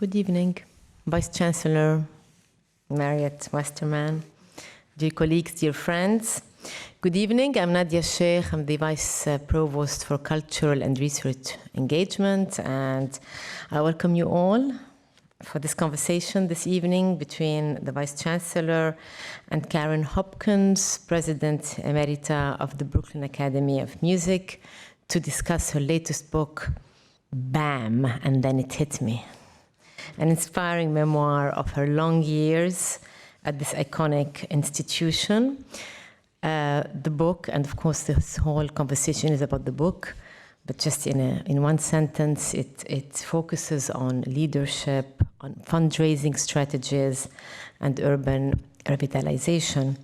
Good evening, Vice Chancellor Mariet Westermann, dear colleagues, dear friends. Good evening, I'm Nadia Sheikh, I'm the Vice Provost for Cultural and Research Engagement, and I welcome you all for this conversation this evening between the Vice Chancellor and Karen Hopkins, President Emerita of the Brooklyn Academy of Music, to discuss her latest book, Bam, and Then It Hit Me, an inspiring memoir of her long years at this iconic institution. The book, and of course this whole conversation is about the book, but just in one sentence, it focuses on leadership, on fundraising strategies, and urban revitalization,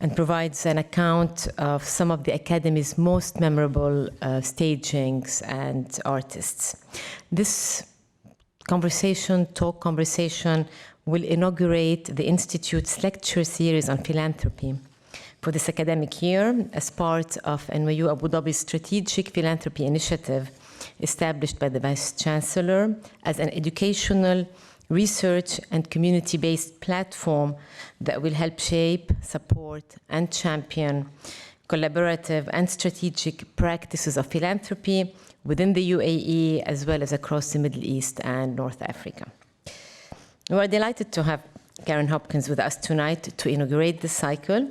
and provides an account of some of the Academy's most memorable stagings and artists. This talk conversation, will inaugurate the Institute's lecture series on philanthropy for this academic year as part of NYU Abu Dhabi's strategic philanthropy initiative established by the Vice Chancellor as an educational, research, and community-based platform that will help shape, support, and champion collaborative and strategic practices of philanthropy within the UAE as well as across the Middle East and North Africa. We are delighted to have Karen Hopkins with us tonight to inaugurate this cycle.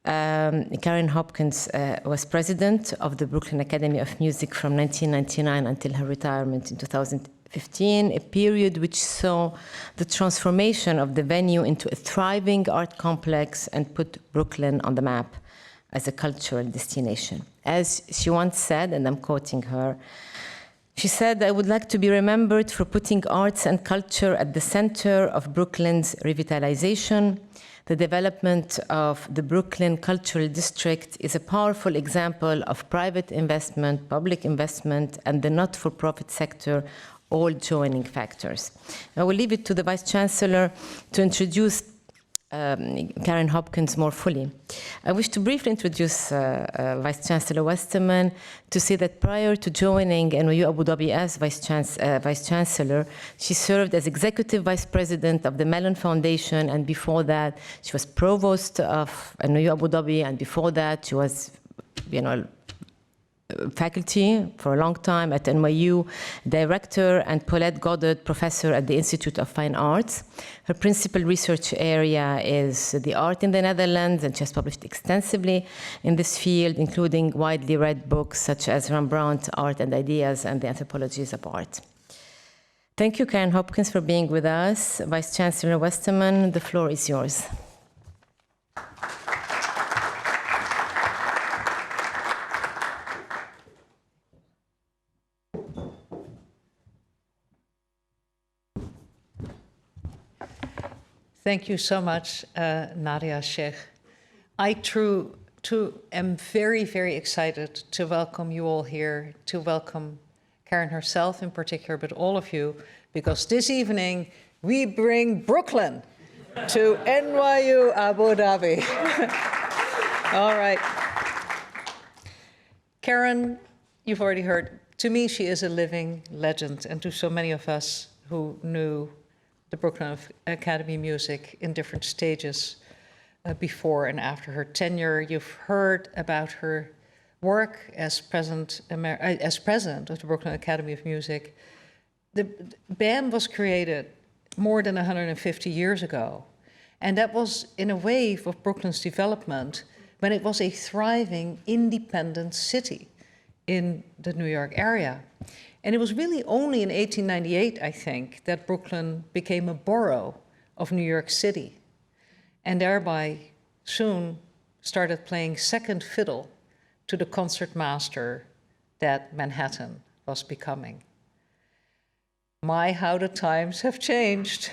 Karen Hopkins was president of the Brooklyn Academy of Music from 1999 until her retirement in 2015, a period which saw the transformation of the venue into a thriving art complex and put Brooklyn on the map as a cultural destination. As she once said, and I'm quoting her, she said, "I would like to be remembered for putting arts and culture at the center of Brooklyn's revitalization. The development of the Brooklyn Cultural District is a powerful example of private investment, public investment, and the not-for-profit sector all joining factors." I will leave it to the Vice Chancellor to introduce Karen Hopkins more fully. I wish to briefly introduce Vice Chancellor Westermann to say that prior to joining NYU Abu Dhabi as Vice Chancellor, she served as Executive Vice President of the Mellon Foundation, and before that, she was Provost of NYU Abu Dhabi, and before that, she was, faculty for a long time at NYU, director and Paulette Goddard Professor at the Institute of Fine Arts. Her principal research area is the art in the Netherlands, and she has published extensively in this field, including widely read books such as Rembrandt, Art and Ideas, and The Anthropologies of Art. Thank you, Karen Hopkins, for being with us. Vice Chancellor Westermann, the floor is yours. Thank you so much, Nadia Sheikh. I too am very, very excited to welcome you all here, to welcome Karen herself in particular, but all of you, because this evening we bring Brooklyn to NYU Abu Dhabi. All right. Karen, you've already heard, to me she is a living legend, and to so many of us who knew the Brooklyn Academy of Music in different stages before and after her tenure. You've heard about her work as president of the Brooklyn Academy of Music. The BAM was created more than 150 years ago, and that was in a wave of Brooklyn's development when it was a thriving, independent city in the New York area. And it was really only in 1898, I think, that Brooklyn became a borough of New York City, and thereby soon started playing second fiddle to the concertmaster that Manhattan was becoming. My, how the times have changed.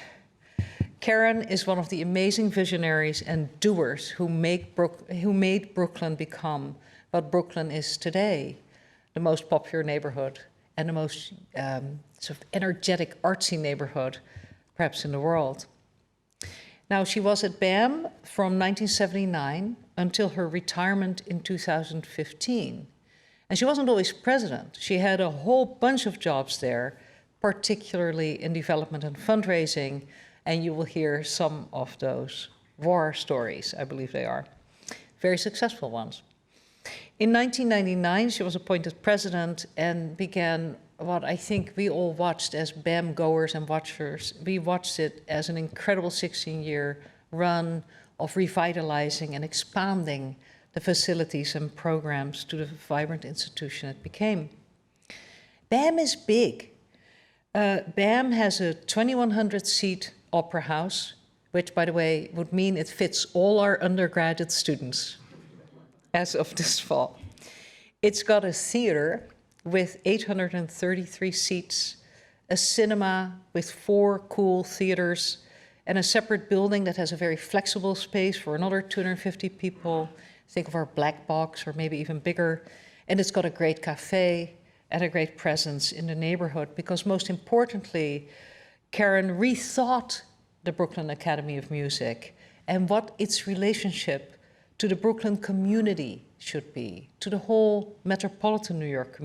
Karen is one of the amazing visionaries and doers who made Brooklyn become what Brooklyn is today, the most popular neighborhood and the most sort of energetic, artsy neighborhood, perhaps in the world. Now, she was at BAM from 1979 until her retirement in 2015. And she wasn't always president. She had a whole bunch of jobs there, particularly in development and fundraising, and you will hear some of those war stories, I believe they are. Very successful ones. In 1999, she was appointed president and began what I think we all watched as BAM goers and watchers. We watched it as an incredible 16-year run of revitalizing and expanding the facilities and programs to the vibrant institution it became. BAM is big. BAM has a 2,100-seat opera house, which, by the way, would mean it fits all our undergraduate students as of this fall. It's got a theater with 833 seats, a cinema with 4 cool theaters, and a separate building that has a very flexible space for another 250 people. Think of our black box, or maybe even bigger. And it's got a great cafe and a great presence in the neighborhood, because most importantly, Karen rethought the Brooklyn Academy of Music and what its relationship to the Brooklyn community should be, to the whole metropolitan New York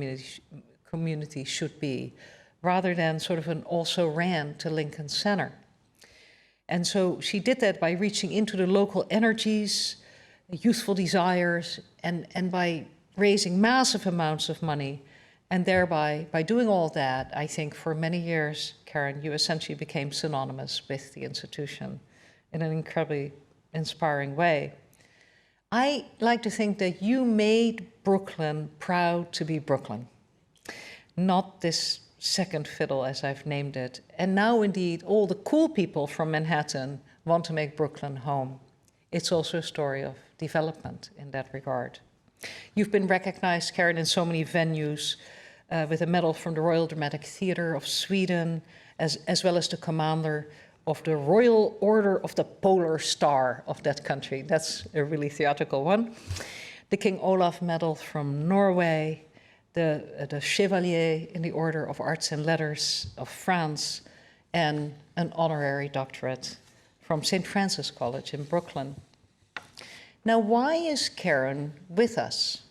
community should be, rather than sort of an also ran to Lincoln Center. And so she did that by reaching into the local energies, youthful desires, and by raising massive amounts of money. And thereby, by doing all that, I think for many years, Karen, you essentially became synonymous with the institution in an incredibly inspiring way. I like to think that you made Brooklyn proud to be Brooklyn, not this second fiddle, as I've named it. And now, indeed, all the cool people from Manhattan want to make Brooklyn home. It's also a story of development in that regard. You've been recognized, Karen, in so many venues, with a medal from the Royal Dramatic Theatre of Sweden, as well as the commander of the Royal Order of the Polar Star of that country. That's a really theatrical one. The King Olaf Medal from Norway, the Chevalier in the Order of Arts and Letters of France, and an honorary doctorate from St. Francis College in Brooklyn. Now, why is Karen with us?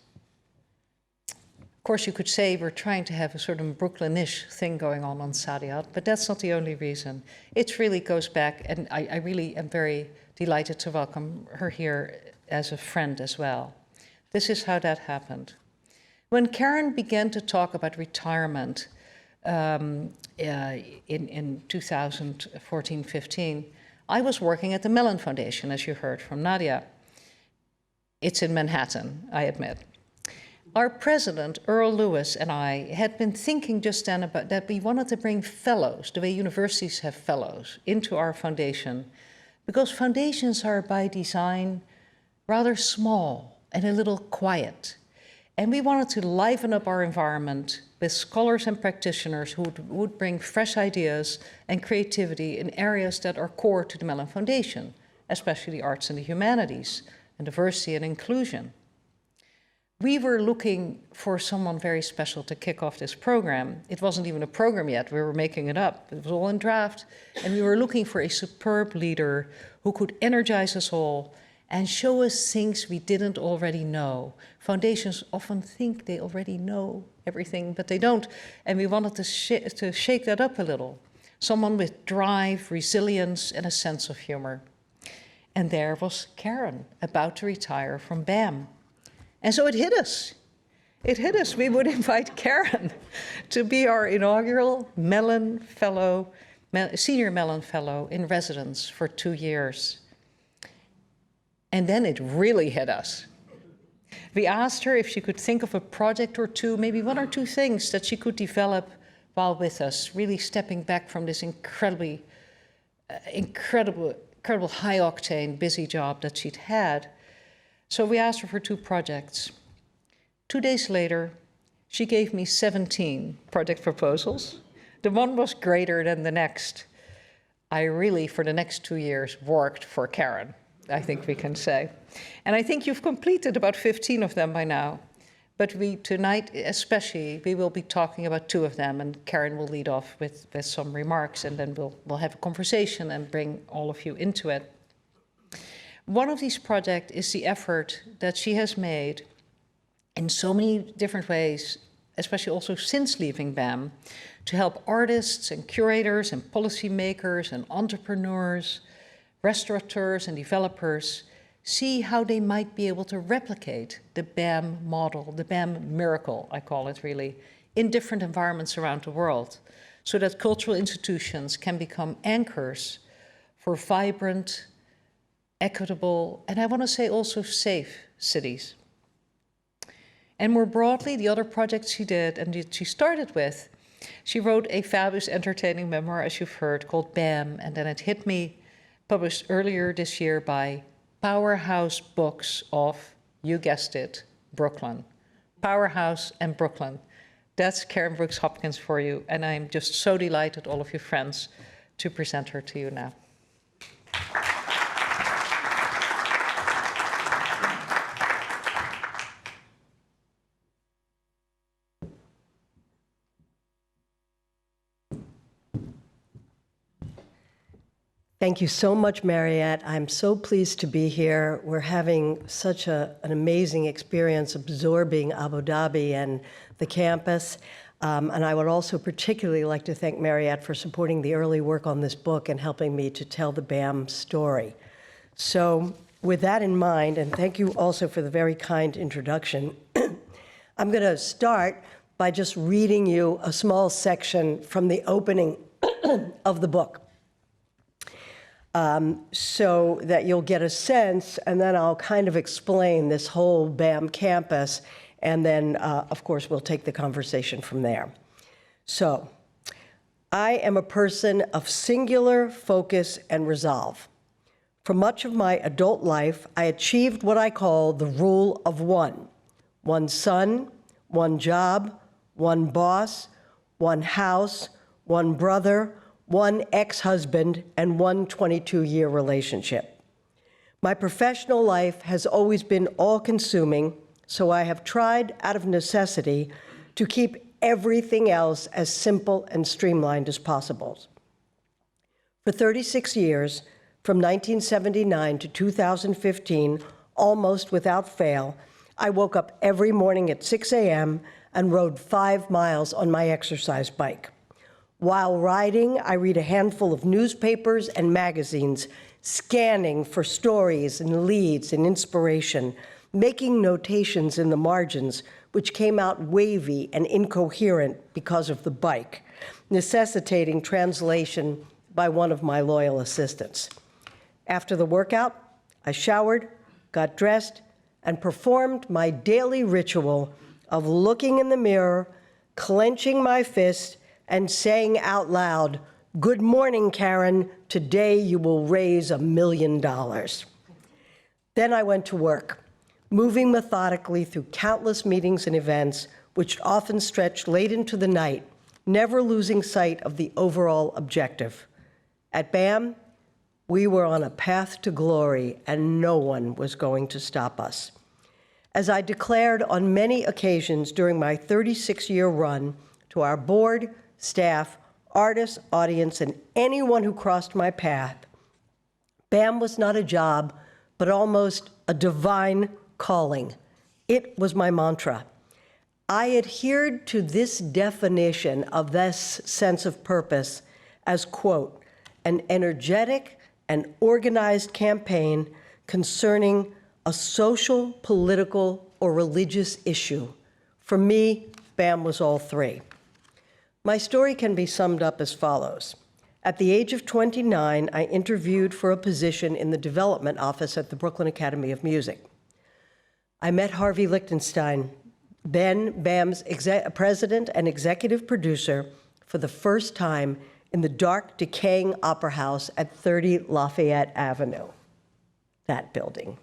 Of course, you could say we're trying to have a sort of Brooklyn-ish thing going on Saadiyat, but that's not the only reason. It really goes back, and I really am very delighted to welcome her here as a friend as well. This is how that happened. When Karen began to talk about retirement in 2014-15, I was working at the Mellon Foundation, as you heard from Nadia. It's in Manhattan, I admit. Our president, Earl Lewis, and I had been thinking just then about that we wanted to bring fellows, the way universities have fellows, into our foundation, because foundations are by design rather small and a little quiet. And we wanted to liven up our environment with scholars and practitioners who would bring fresh ideas and creativity in areas that are core to the Mellon Foundation, especially the arts and the humanities, and diversity and inclusion. We were looking for someone very special to kick off this program. It wasn't even a program yet, we were making it up. It was all in draft, and we were looking for a superb leader who could energize us all and show us things we didn't already know. Foundations often think they already know everything, but they don't. And we wanted to shake that up a little. Someone with drive, resilience, and a sense of humor. And there was Karen, about to retire from BAM. And so it hit us. It hit us. We would invite Karen to be our inaugural Mellon Fellow, Senior Mellon Fellow in residence for 2 years. And then it really hit us. We asked her if she could think of a project or two, maybe 1 or 2 things that she could develop while with us, really stepping back from this incredibly, incredible high-octane, busy job that she'd had. So we asked her for 2 projects. 2 days later, she gave me 17 project proposals. The one was greater than the next. I really, for the next 2 years, worked for Karen, I think we can say. And I think you've completed about 15 of them by now. But tonight, especially, we will be talking about 2 of them, and Karen will lead off with some remarks, and then we'll have a conversation and bring all of you into it. One of these projects is the effort that she has made in so many different ways especially also since leaving BAM, to help artists and curators and policymakers and entrepreneurs, restaurateurs and developers see how they might be able to replicate the BAM model, the BAM miracle, I call it really, in different environments around the world, so that cultural institutions can become anchors for vibrant, equitable, and I want to say also safe cities. And more broadly, the other projects she did and that she started with, she wrote a fabulous, entertaining memoir, as you've heard, called BAM, and then It Hit Me, published earlier this year by powerHouse Books of, you guessed it, Brooklyn. powerHouse and Brooklyn. That's Karen Brooks Hopkins for you, and I'm just so delighted, all of you friends, to present her to you now. Thank you so much, Mariet. I'm so pleased to be here. We're having such an amazing experience absorbing Abu Dhabi and the campus. And I would also particularly like to thank Mariet for supporting the early work on this book and helping me to tell the BAM story. So with that in mind, and thank you also for the very kind introduction, I'm going to start by just reading you a small section from the opening of the book. So that you'll get a sense, and then I'll kind of explain this whole BAM campus, and then, of course, we'll take the conversation from there. So, I am a person of singular focus and resolve. For much of my adult life, I achieved what I call the rule of one. One son, one job, one boss, one house, one brother, one ex-husband, and one 22-year relationship. My professional life has always been all-consuming, so I have tried, out of necessity, to keep everything else as simple and streamlined as possible. For 36 years, from 1979 to 2015, almost without fail, I woke up every morning at 6 a.m. and rode 5 miles on my exercise bike. While riding, I read a handful of newspapers and magazines, scanning for stories and leads and inspiration, making notations in the margins, which came out wavy and incoherent because of the bike, necessitating translation by one of my loyal assistants. After the workout, I showered, got dressed, and performed my daily ritual of looking in the mirror, clenching my fist, and saying out loud, "Good morning, Karen. Today you will raise $1 million." Then I went to work, moving methodically through countless meetings and events, which often stretched late into the night, never losing sight of the overall objective. At BAM, we were on a path to glory, and no one was going to stop us. As I declared on many occasions during my 36-year run to our board, staff, artists, audience, and anyone who crossed my path, BAM was not a job, but almost a divine calling. It was my mantra. I adhered to this definition of this sense of purpose as, quote, an energetic and organized campaign concerning a social, political, or religious issue. For me, BAM was all three. My story can be summed up as follows. At the age of 29, I interviewed for a position in the development office at the Brooklyn Academy of Music. I met Harvey Lichtenstein, then BAM's president and executive producer, for the first time in the dark, decaying opera house at 30 Lafayette Avenue, that building.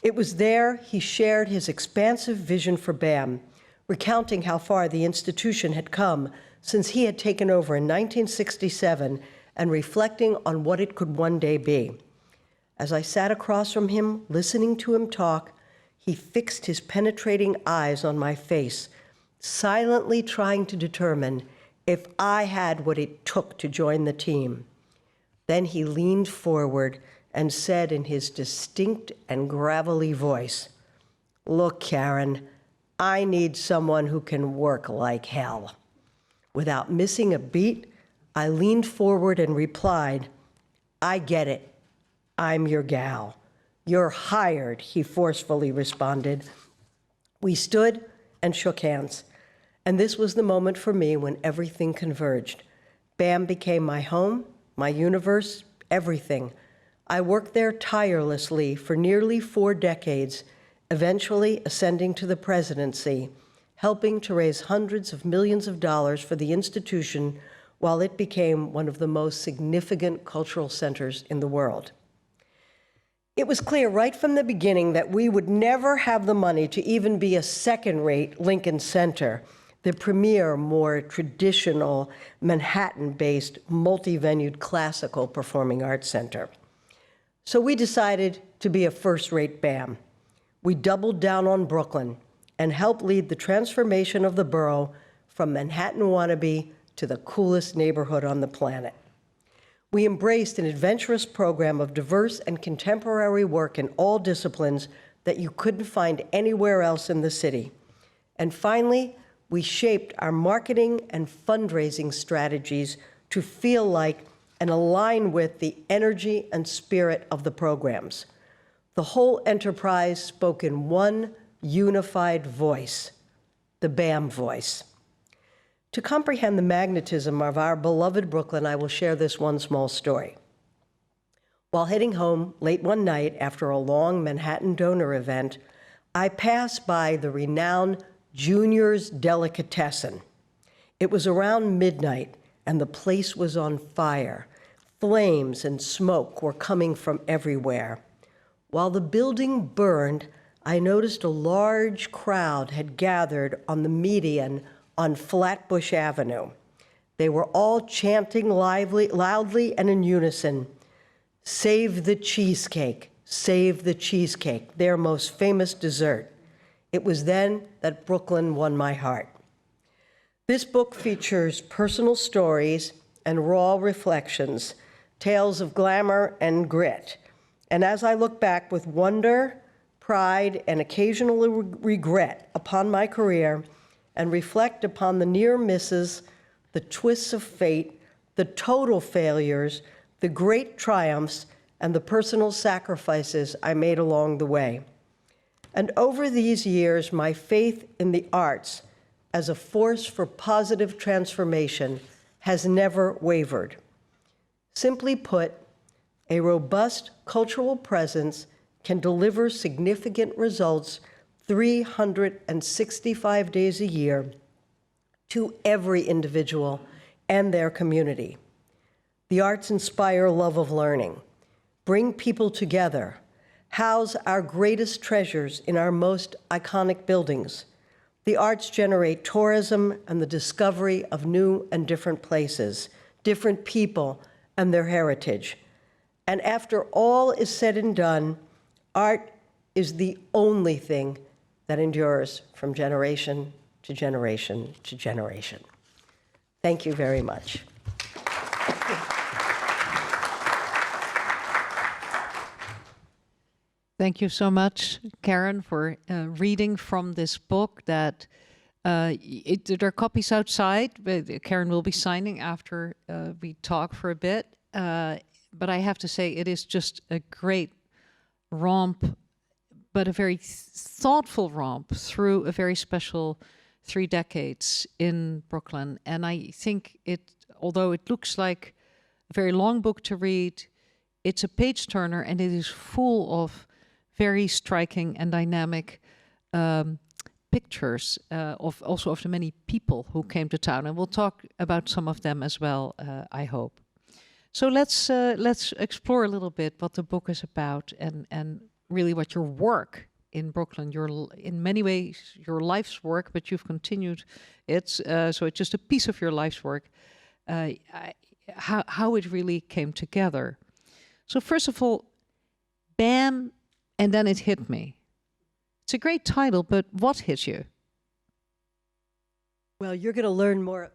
It was there he shared his expansive vision for BAM, recounting how far the institution had come since he had taken over in 1967 and reflecting on what it could one day be. As I sat across from him, listening to him talk, he fixed his penetrating eyes on my face, silently trying to determine if I had what it took to join the team. Then he leaned forward and said in his distinct and gravelly voice, "Look, Karen, I need someone who can work like hell. Without missing a beat, I leaned forward and replied, I get it. I'm your gal. You're hired, he forcefully responded. We stood and shook hands. And this was the moment for me when everything converged. BAM became my home, my universe, everything. I worked there tirelessly for nearly 4 decades, eventually ascending to the presidency, helping to raise hundreds of millions of dollars for the institution while it became one of the most significant cultural centers in the world. It was clear right from the beginning that we would never have the money to even be a second-rate Lincoln Center, the premier, more traditional, Manhattan-based, multi-venued classical performing arts center. So we decided to be a first-rate BAM. We doubled down on Brooklyn and helped lead the transformation of the borough from Manhattan wannabe to the coolest neighborhood on the planet. We embraced an adventurous program of diverse and contemporary work in all disciplines that you couldn't find anywhere else in the city. And finally, we shaped our marketing and fundraising strategies to feel like and align with the energy and spirit of the programs. The whole enterprise spoke in one unified voice, the BAM voice. To comprehend the magnetism of our beloved Brooklyn, I will share this one small story. While heading home late one night after a long Manhattan donor event, I passed by the renowned Junior's Delicatessen. It was around midnight, and the place was on fire. Flames and smoke were coming from everywhere. While the building burned, I noticed a large crowd had gathered on the median on Flatbush Avenue. They were all chanting loudly and in unison, "Save the cheesecake, save the cheesecake," their most famous dessert. It was then that Brooklyn won my heart. This book features personal stories and raw reflections, tales of glamour and grit. And as I look back with wonder, pride, and occasional regret upon my career, and reflect upon the near misses, the twists of fate, the total failures, the great triumphs, and the personal sacrifices I made along the way. And over these years, my faith in the arts as a force for positive transformation has never wavered. Simply put, a robust cultural presence can deliver significant results 365 days a year to every individual and their community. The arts inspire love of learning, bring people together, house our greatest treasures in our most iconic buildings. The arts generate tourism and the discovery of new and different places, different people and their heritage. And after all is said and done, art is the only thing that endures from generation to generation to generation. Thank you very much. Thank you so much, Karen, for reading from this book. That there are copies outside, but Karen will be signing after we talk for a bit. But I have to say, it is just a great romp, but a very thoughtful romp through a very special 3 decades in Brooklyn. And I think although it looks like a very long book to read, it's a page turner, and it is full of very striking and dynamic pictures of the many people who came to town. And we'll talk about some of them as well, I hope. So let's explore a little bit what the book is about, and really what your work in Brooklyn, in many ways your life's work, but you've continued it, so it's just a piece of your life's work, how it really came together. So first of all, BAM, and then it hit me. It's a great title, but what hit you? Well, you're going to learn more.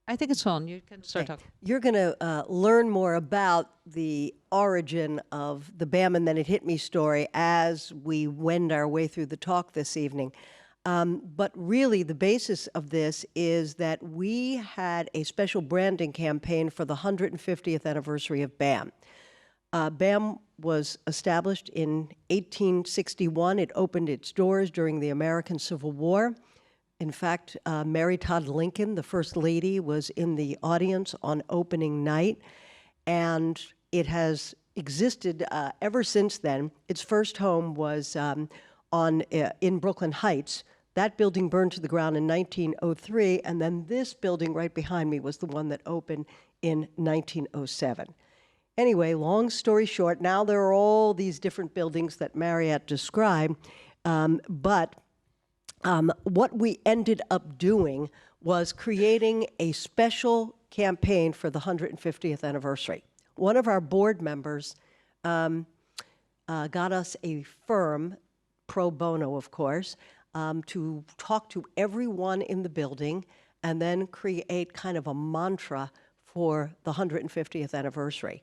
I think it's on. You can start talking. You're going to learn more about the origin of the BAM and Then It Hit Me story as we wend our way through the talk this evening. But really, the basis of this is that we had a special branding campaign for the 150th anniversary of BAM. BAM was established in 1861. It opened its doors during the American Civil War. In fact, Mary Todd Lincoln, the First Lady, was in the audience on opening night, and it has existed ever since then. Its first home was in Brooklyn Heights. That building burned to the ground in 1903, and then this building right behind me was the one that opened in 1907. Anyway, long story short, now there are all these different buildings that Mariet described, but what we ended up doing was creating a special campaign for the 150th anniversary. One of our board members got us a firm, pro bono, of course, to talk to everyone in the building and then create kind of a mantra for the 150th anniversary.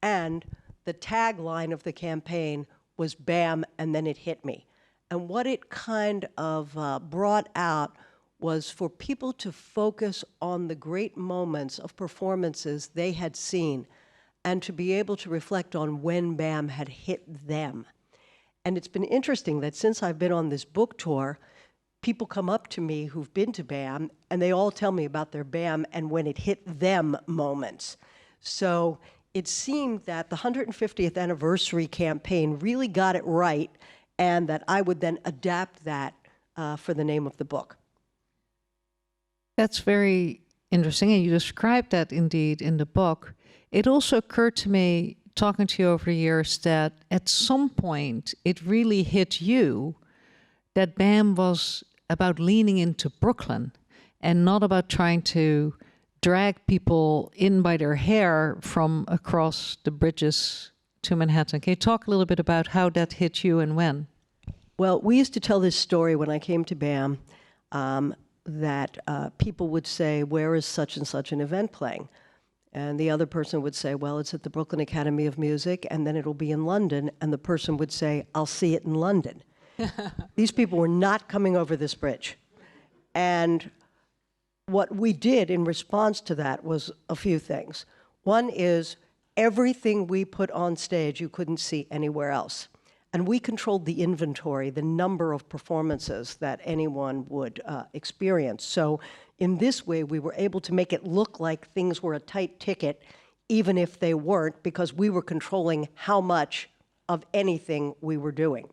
And the tagline of the campaign was BAM, and then it hit me. And what it kind of brought out was for people to focus on the great moments of performances they had seen and to be able to reflect on when BAM had hit them. And it's been interesting that since I've been on this book tour, people come up to me who've been to BAM, and they all tell me about their BAM and when it hit them moments. So it seemed that the 150th anniversary campaign really got it right, and that I would then adapt that for the name of the book. That's very interesting, and you described that indeed in the book. It also occurred to me, talking to you over the years, that at some point it really hit you that BAM was about leaning into Brooklyn and not about trying to drag people in by their hair from across the bridges to Manhattan. Can you talk a little bit about how that hit you and when? Well, we used to tell this story when I came to BAM that people would say, where is such and such an event playing? And the other person would say, well, it's at the Brooklyn Academy of Music, and then it'll be in London. And the person would say, I'll see it in London. These people were not coming over this bridge. And what we did in response to that was a few things. One is everything we put on stage you couldn't see anywhere else. And we controlled the inventory, the number of performances that anyone would experience. So in this way, we were able to make it look like things were a tight ticket, even if they weren't, because we were controlling how much of anything we were doing.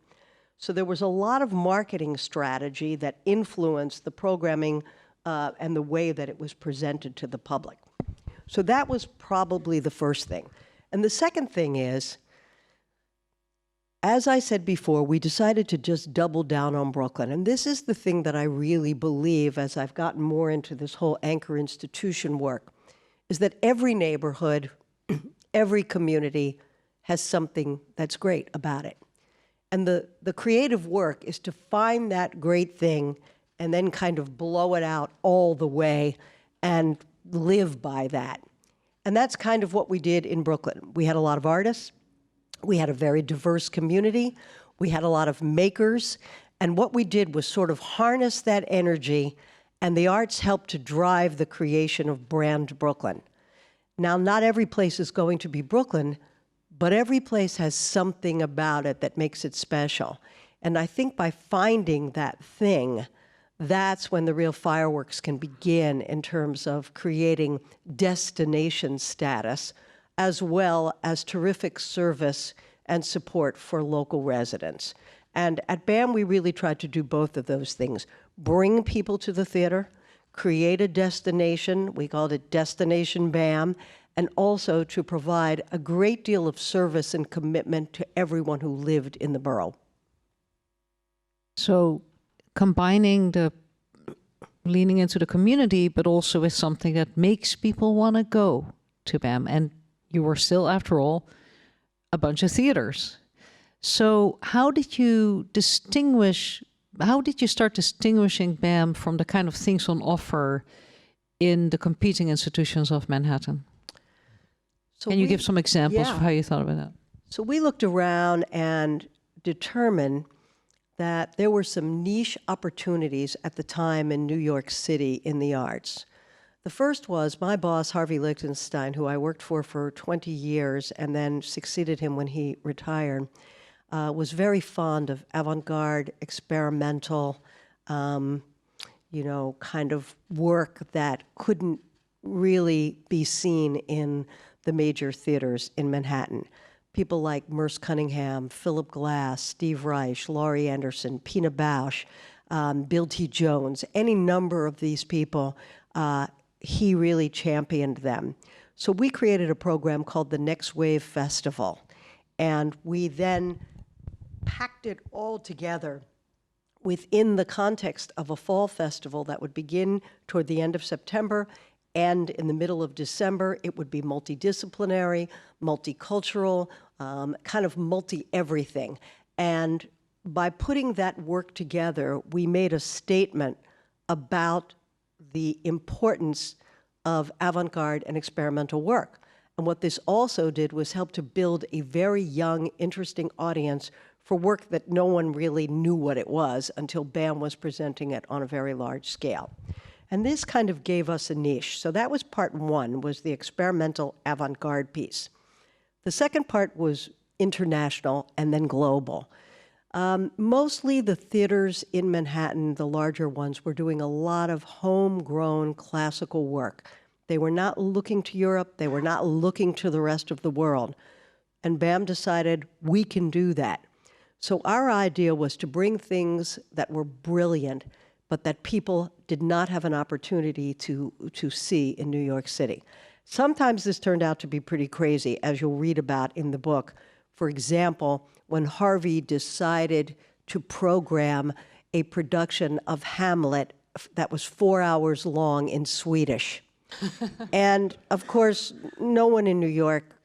So there was a lot of marketing strategy that influenced the programming and the way that it was presented to the public. So that was probably the first thing. And the second thing is, as I said before, we decided to just double down on Brooklyn. And this is the thing that I really believe as I've gotten more into this whole anchor institution work, is that every neighborhood, every community has something that's great about it. And the creative work is to find that great thing and then kind of blow it out all the way and live by that. And that's kind of what we did in Brooklyn. We had a lot of artists. We had a very diverse community. We had a lot of makers. And what we did was sort of harness that energy, and the arts helped to drive the creation of Brand Brooklyn. Now, not every place is going to be Brooklyn, but every place has something about it that makes it special. And I think by finding that thing, that's when the real fireworks can begin in terms of creating destination status, as well as terrific service and support for local residents. And at BAM, we really tried to do both of those things. Bring people to the theater, create a destination, we called it Destination BAM, and also to provide a great deal of service and commitment to everyone who lived in the borough. So combining the leaning into the community, but also with something that makes people want to go to BAM. And you were still, after all, a bunch of theaters. So how did you start distinguishing BAM from the kind of things on offer in the competing institutions of Manhattan? Can you give some examples of how you thought about that? So we looked around and determined that there were some niche opportunities at the time in New York City in the arts. The first was my boss, Harvey Lichtenstein, who I worked for 20 years and then succeeded him when he retired, was very fond of avant-garde, experimental, kind of work that couldn't really be seen in the major theaters in Manhattan. People like Merce Cunningham, Philip Glass, Steve Reich, Laurie Anderson, Pina Bausch, Bill T. Jones, any number of these people, he really championed them. So we created a program called the Next Wave Festival, and we then packed it all together within the context of a fall festival that would begin toward the end of September, and in the middle of December. It would be multidisciplinary, multicultural, kind of multi-everything. And by putting that work together, we made a statement about the importance of avant-garde and experimental work. And what this also did was help to build a very young, interesting audience for work that no one really knew what it was until BAM was presenting it on a very large scale. And this kind of gave us a niche. So that was part one, was the experimental avant-garde piece. The second part was international and then global. Mostly the theaters in Manhattan, the larger ones, were doing a lot of homegrown classical work. They were not looking to Europe. They were not looking to the rest of the world. And BAM decided we can do that. So our idea was to bring things that were brilliant, but that people did not have an opportunity to see in New York City. Sometimes this turned out to be pretty crazy, as you'll read about in the book. For example, when Harvey decided to program a production of Hamlet that was 4 hours long in Swedish. And of course, no one in New York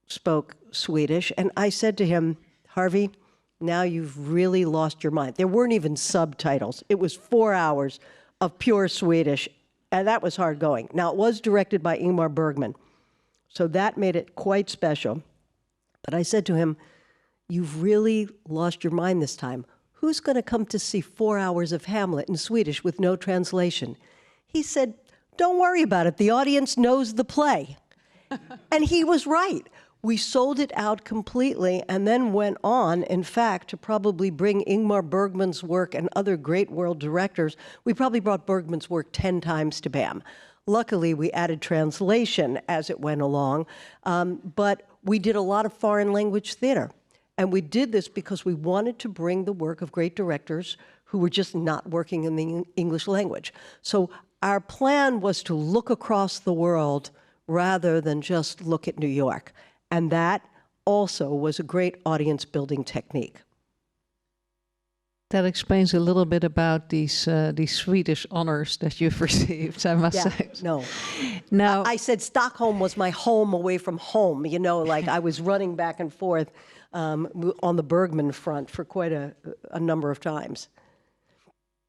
spoke Swedish. And I said to him, Harvey, now you've really lost your mind. There weren't even subtitles. It was 4 hours of pure Swedish, and that was hard going. Now, it was directed by Ingmar Bergman, so that made it quite special. But I said to him, you've really lost your mind this time. Who's going to come to see 4 hours of Hamlet in Swedish with no translation? He said, don't worry about it. The audience knows the play. And he was right. We sold it out completely and then went on, in fact, to probably bring Ingmar Bergman's work and other great world directors. We probably brought Bergman's work 10 times to BAM. Luckily, we added translation as it went along, but we did a lot of foreign language theater. And we did this because we wanted to bring the work of great directors who were just not working in the English language. So our plan was to look across the world rather than just look at New York. And that also was a great audience building technique. That explains a little bit about these Swedish honors that you've received, I must say. No. Now, I said Stockholm was my home away from home. You know, like I was running back and forth on the Bergman front for quite a number of times.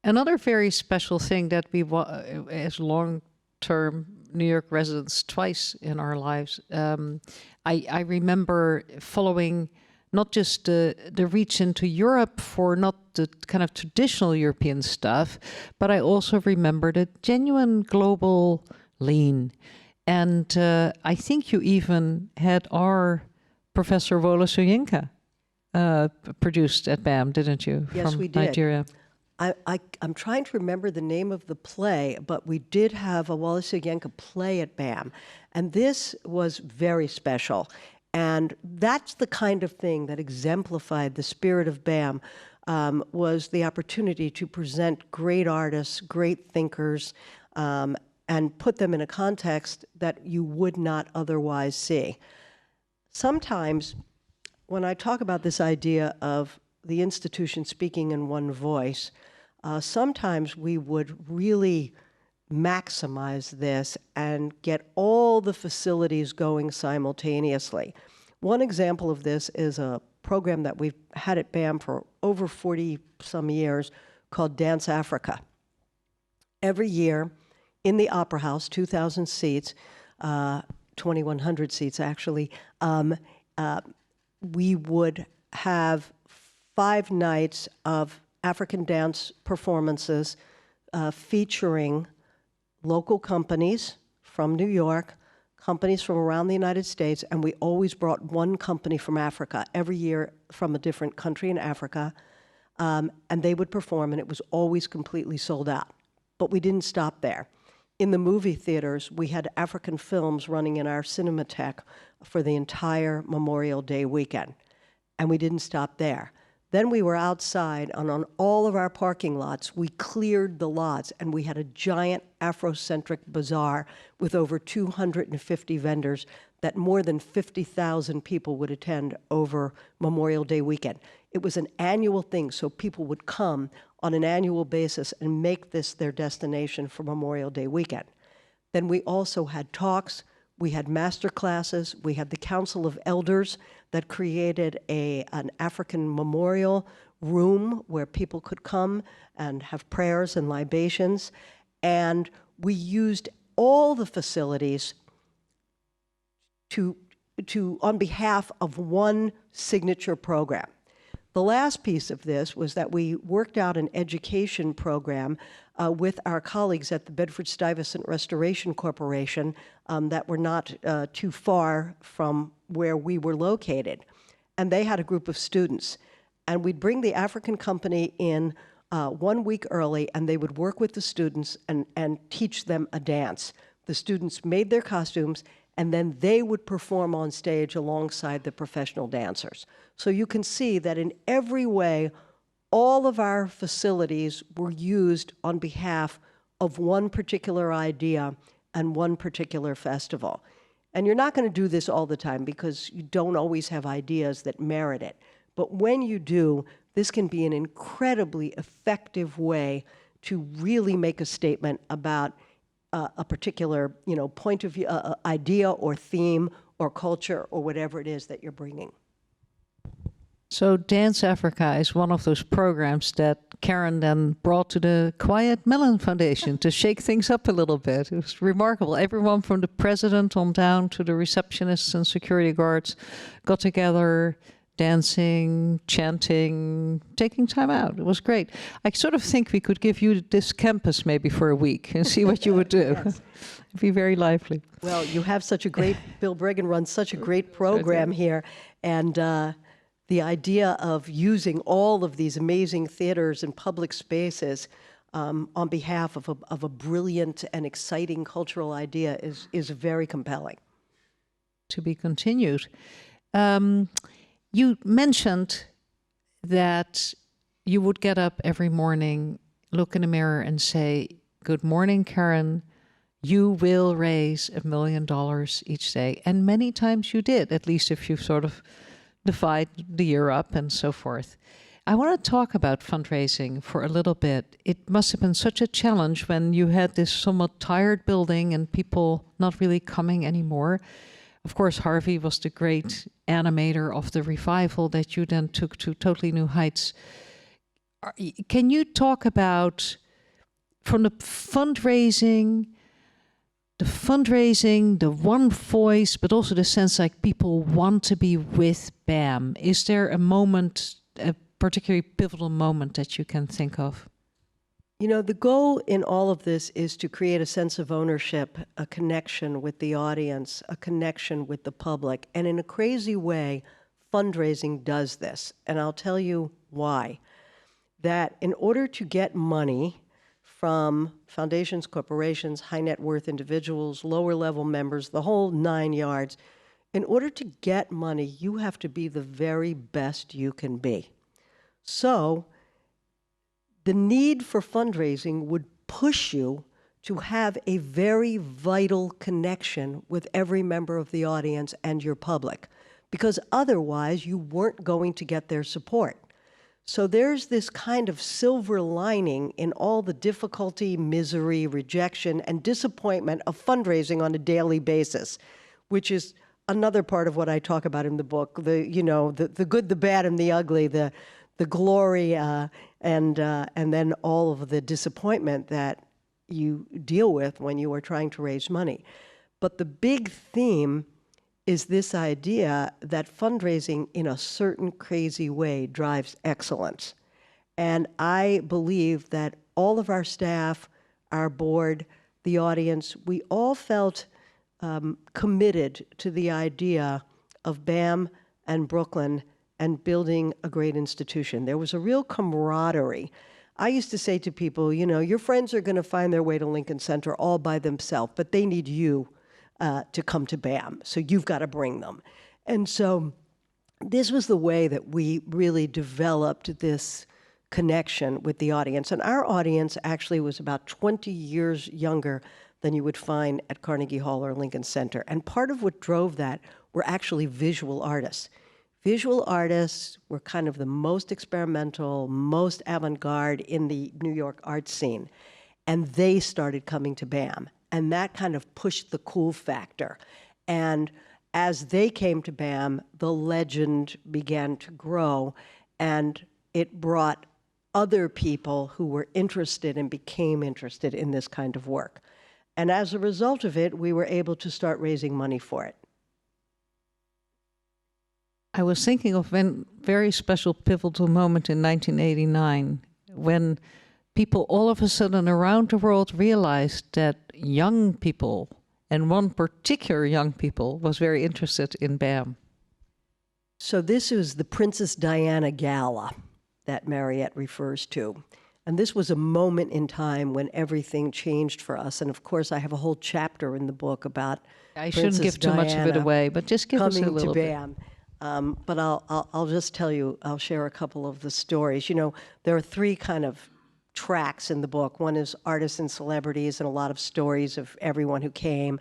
another very special thing that we, as long-term New York residents twice in our lives, I remember following not just the reach into Europe for not the kind of traditional European stuff, but I also remember the genuine global lean. And I think you even had our Professor Wole Soyinka produced at BAM, didn't you? Yes, from we did. Nigeria. I'm trying to remember the name of the play, but we did have a Wole Soyinka play at BAM. And this was very special. And that's the kind of thing that exemplified the spirit of BAM, was the opportunity to present great artists, great thinkers, and put them in a context that you would not otherwise see. Sometimes, when I talk about this idea of the institution speaking in one voice, sometimes we would really maximize this and get all the facilities going simultaneously. One example of this is a program that we've had at BAM for over 40-some years called Dance Africa. Every year in the Opera House, 2,000 seats, 2,100 seats actually, we would have 5 nights of African dance performances featuring local companies from New York, companies from around the United States, and we always brought one company from Africa, every year from a different country in Africa, and they would perform, and it was always completely sold out. But we didn't stop there. In the movie theaters, we had African films running in our Cinematheque for the entire Memorial Day weekend, and we didn't stop there. Then we were outside, and on all of our parking lots, we cleared the lots, and we had a giant Afrocentric bazaar with over 250 vendors that more than 50,000 people would attend over Memorial Day weekend. It was an annual thing, so people would come on an annual basis and make this their destination for Memorial Day weekend. Then we also had talks, we had master classes, we had the Council of Elders that created an African memorial room where people could come and have prayers and libations. And we used all the facilities on behalf of one signature program. The last piece of this was that we worked out an education program with our colleagues at the Bedford-Stuyvesant Restoration Corporation that were not too far from where we were located. And they had a group of students. And we'd bring the African company in 1 week early, and they would work with the students and teach them a dance. The students made their costumes, and then they would perform on stage alongside the professional dancers. So you can see that in every way, all of our facilities were used on behalf of one particular idea and one particular festival. And you're not going to do this all the time because you don't always have ideas that merit it. But when you do, this can be an incredibly effective way to really make a statement about a particular, point of view, idea or theme or culture or whatever it is that you're bringing. So Dance Africa is one of those programs that Karen then brought to the Quiet Melon Foundation to shake things up a little bit. It was remarkable. Everyone from the president on down to the receptionists and security guards got together, dancing, chanting, taking time out. It was great. I sort of think we could give you this campus maybe for a week and see what you would do. Yes. It'd be very lively. Well, you have such a great, Bill Briggen runs such a great program here. And the idea of using all of these amazing theaters and public spaces on behalf of a brilliant and exciting cultural idea is very compelling. To be continued. You mentioned that you would get up every morning, look in the mirror and say, "Good morning, Karen. You will raise $1 million each day." And many times you did, at least if you sort of divide the year up and so forth. I want to talk about fundraising for a little bit. It must have been such a challenge when you had this somewhat tired building and people not really coming anymore. Of course, Harvey was the great animator of the revival that you then took to totally new heights. Can you talk about, from the fundraising, the one voice, but also the sense like people want to be with BAM? Is there a moment, a particularly pivotal moment that you can think of? The goal in all of this is to create a sense of ownership, a connection with the audience, a connection with the public. And in a crazy way, fundraising does this. And I'll tell you why. That in order to get money from foundations, corporations, high net worth individuals, lower level members, the whole 9 yards, in order to get money, you have to be the very best you can be. So the need for fundraising would push you to have a very vital connection with every member of the audience and your public, because otherwise you weren't going to get their support. So there's this kind of silver lining in all the difficulty, misery, rejection, and disappointment of fundraising on a daily basis, which is another part of what I talk about in the book, the good, the bad, and the ugly, the glory, and then all of the disappointment that you deal with when you are trying to raise money. But the big theme is this idea that fundraising in a certain crazy way drives excellence. And I believe that all of our staff, our board, the audience, we all felt committed to the idea of BAM and Brooklyn and building a great institution. There was a real camaraderie. I used to say to people, you know, your friends are going to find their way to Lincoln Center all by themselves, but they need you to come to BAM, so you've got to bring them. And so this was the way that we really developed this connection with the audience. And our audience actually was about 20 years younger than you would find at Carnegie Hall or Lincoln Center. And part of what drove that were actually visual artists. Visual artists were kind of the most experimental, most avant-garde in the New York art scene. And they started coming to BAM. And that kind of pushed the cool factor. And as they came to BAM, the legend began to grow, and it brought other people who were interested and became interested in this kind of work. And as a result of it, we were able to start raising money for it. I was thinking of one very special pivotal moment in 1989 when people all of a sudden around the world realized that young people, and one particular young people, was very interested in BAM. So this is the Princess Diana Gala that Mariet refers to. And this was a moment in time when everything changed for us. And of course, I have a whole chapter in the book about I Princess shouldn't give too much of it Diana away, but just give us a coming little to bit. BAM. But I'll just tell you, I'll share a couple of the stories. You know, there are three kind of tracks in the book. One is artists and celebrities and a lot of stories of everyone who came,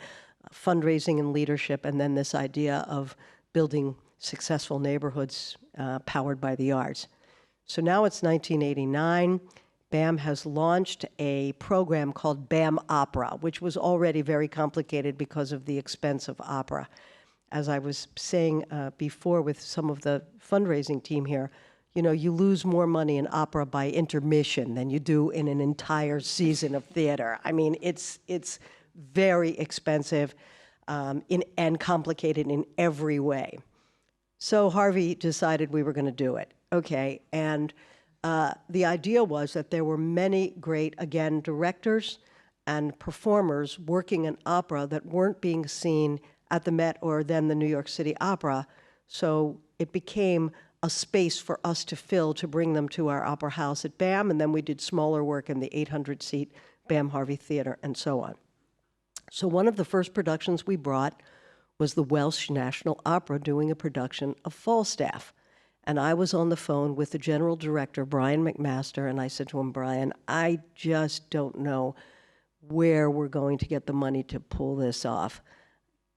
fundraising and leadership, and then this idea of building successful neighborhoods powered by the arts. So now it's 1989. BAM has launched a program called BAM Opera, which was already very complicated because of the expense of opera. As I was saying before with some of the fundraising team here, you know, you lose more money in opera by intermission than you do in an entire season of theater. I mean, it's very expensive and complicated in every way. So Harvey decided we were going to do it. Okay, and the idea was that there were many great, again, directors and performers working in opera that weren't being seen at the Met or then the New York City Opera. So it became a space for us to fill to bring them to our opera house at BAM, and then we did smaller work in the 800-seat BAM Harvey Theater and so on. So one of the first productions we brought was the Welsh National Opera doing a production of Falstaff. And I was on the phone with the general director, Brian McMaster, and I said to him, Brian, I just don't know where we're going to get the money to pull this off.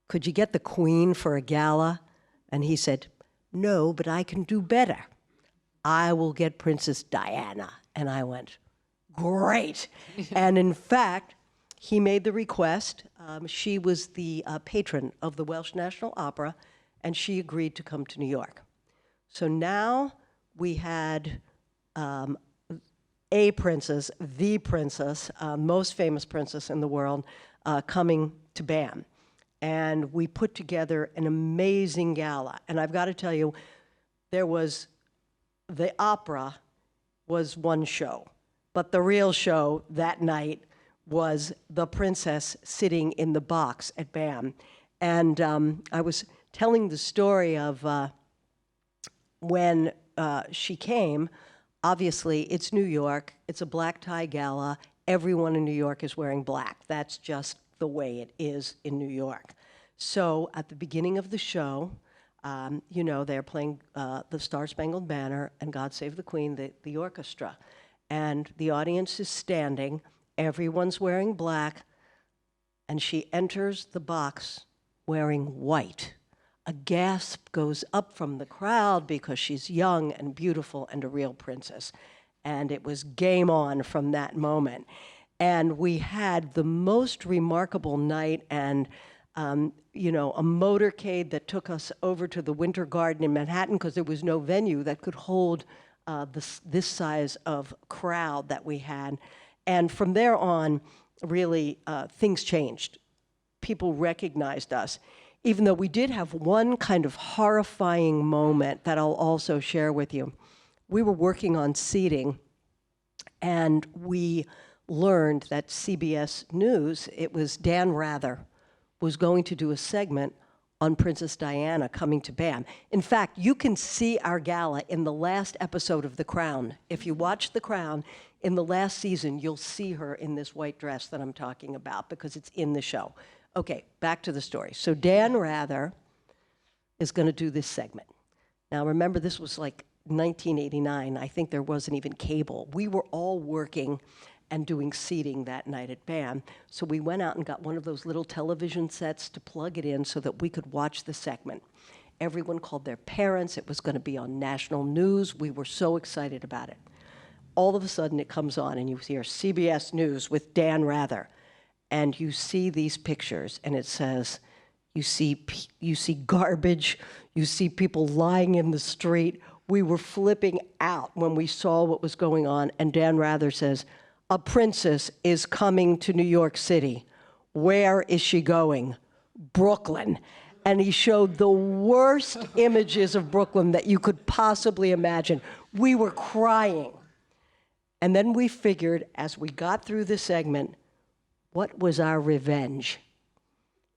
Could you get the Queen for a gala? And he said, no, but I can do better. I will get Princess Diana. And I went, great. And in fact, he made the request. She was the patron of the Welsh National Opera, and she agreed to come to New York. So now we had a princess, the princess, most famous princess in the world, coming to BAM. And we put together an amazing gala. And I've got to tell you, there was, the opera was one show, but the real show that night was the princess sitting in the box at BAM. And I was telling the story of when she came. Obviously, it's New York. It's a black tie gala. Everyone in New York is wearing black. That's just the way it is in New York. So at the beginning of the show, you know, they're playing the Star-Spangled Banner and God Save the Queen, the orchestra. And the audience is standing. Everyone's wearing black. And she enters the box wearing white. A gasp goes up from the crowd because she's young and beautiful and a real princess. And it was game on from that moment. And we had the most remarkable night, and you know, a motorcade that took us over to the Winter Garden in Manhattan because there was no venue that could hold this size of crowd that we had. And from there on, really, things changed. People recognized us. even though we did have one kind of horrifying moment that I'll also share with you. We were working on seating, and we learned that CBS News, it was Dan Rather, was going to do a segment on Princess Diana coming to BAM. In fact, you can see our gala in the last episode of The Crown. If you watch The Crown, in the last season, you'll see her in this white dress that I'm talking about because it's in the show. Okay, back to the story. So Dan Rather is going to do this segment. Now remember, this was like 1989. I think there wasn't even cable. We were all working and doing seating that night at BAM. So we went out and got one of those little television sets to plug it in so that we could watch the segment. Everyone called their parents. It was going to be on national news. We were so excited about it. All of a sudden it comes on and you hear CBS News with Dan Rather. And you see these pictures and it says, you see garbage, you see people lying in the street. We were flipping out when we saw what was going on. And Dan Rather says, "A princess is coming to New York City. Where is she going? Brooklyn." And he showed the worst images of Brooklyn that you could possibly imagine. We were crying. And then we figured, as we got through the segment, what was our revenge?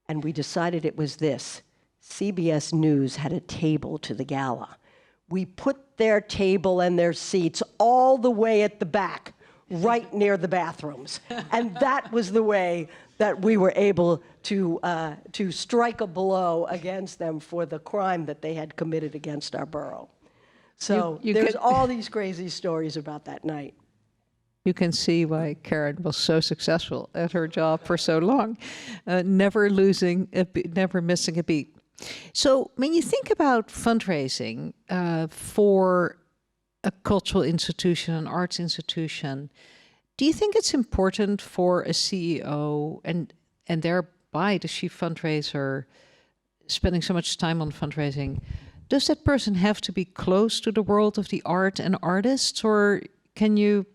And we decided it was this. CBS News had a table to the gala. We put their table and their seats all the way at the back, right near the bathrooms. And that was the way that we were able to strike a blow against them for the crime that they had committed against our borough. So there's all these crazy stories about that night. You can see why Karen was so successful at her job for so long, never missing a beat. So when you think about fundraising for a cultural institution, an arts institution, do you think it's important for a CEO and thereby the chief fundraiser spending so much time on fundraising? Does that person have to be close to the world of the art and artists, or can you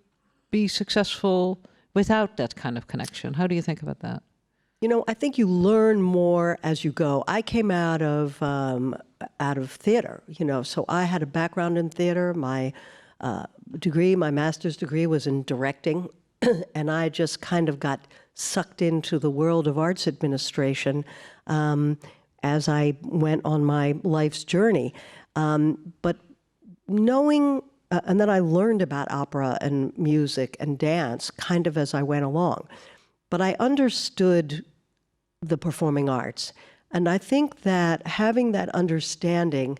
be successful without that kind of connection? How do you think about that? You know, I think you learn more as you go. I came out of theater, you know, so I had a background in theater. My degree, my master's degree was in directing, and I just kind of got sucked into the world of arts administration as I went on my life's journey. But knowing and then I learned about opera and music and dance kind of as I went along. But I understood the performing arts. And I think that having that understanding,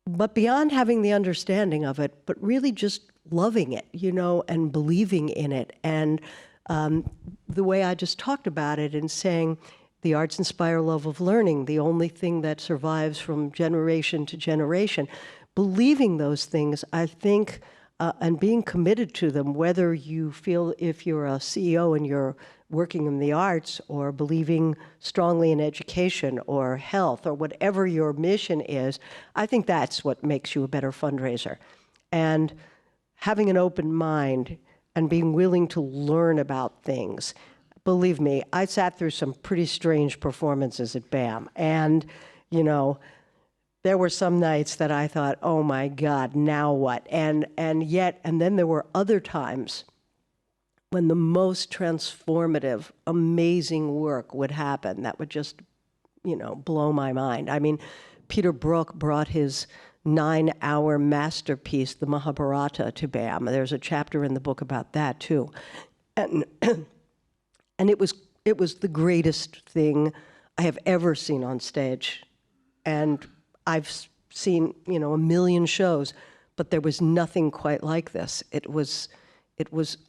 but beyond having the understanding of it, but really just loving it, you know, and believing in it. And the way I just talked about it and saying, the arts inspire love of learning, the only thing that survives from generation to generation. Believing those things, I think, and being committed to them, whether you feel if you're a CEO and you're working in the arts or believing strongly in education or health or whatever your mission is, I think that's what makes you a better fundraiser. And having an open mind and being willing to learn about things. Believe me, I sat through some pretty strange performances at BAM. And, you know, there were some nights that I thought, oh my God, now what? And then there were other times when the most transformative, amazing work would happen that would just, you know, blow my mind. I mean, Peter Brook brought his 9-hour masterpiece, the Mahabharata, to BAM. There's a chapter in the book about that too. And it was the greatest thing I have ever seen on stage. And I've seen, you know, a million shows, but there was nothing quite like this. It was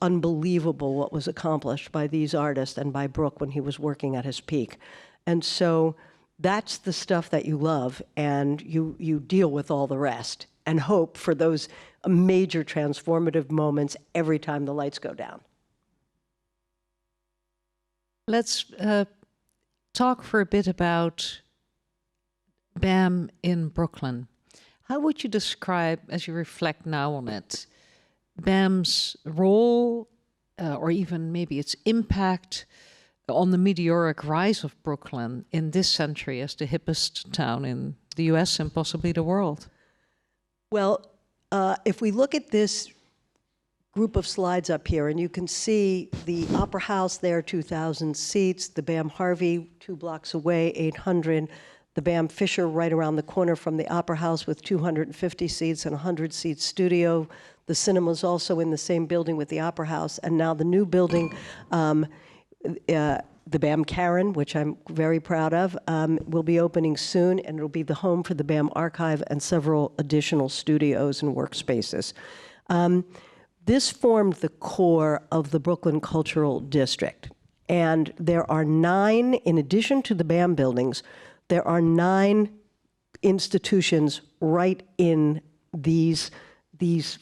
unbelievable what was accomplished by these artists and by Brook when he was working at his peak. And so that's the stuff that you love, and you deal with all the rest and hope for those major transformative moments every time the lights go down. Let's talk for a bit about BAM in Brooklyn. How would you describe, as you reflect now on it, BAM's role or even maybe its impact on the meteoric rise of Brooklyn in this century as the hippest town in the US and possibly the world? Well, if we look at this group of slides up here, and you can see the Opera House there, 2,000 seats, the BAM Harvey 2 blocks away, 800, the BAM Fisher right around the corner from the Opera House with 250 seats and 100-seat studio. The cinema's also in the same building with the Opera House, and now the new building, the BAM Karen, which I'm very proud of, will be opening soon, and it'll be the home for the BAM Archive and several additional studios and workspaces. This formed the core of the Brooklyn Cultural District. And there are 9, in addition to the BAM buildings, there are 9 institutions right in these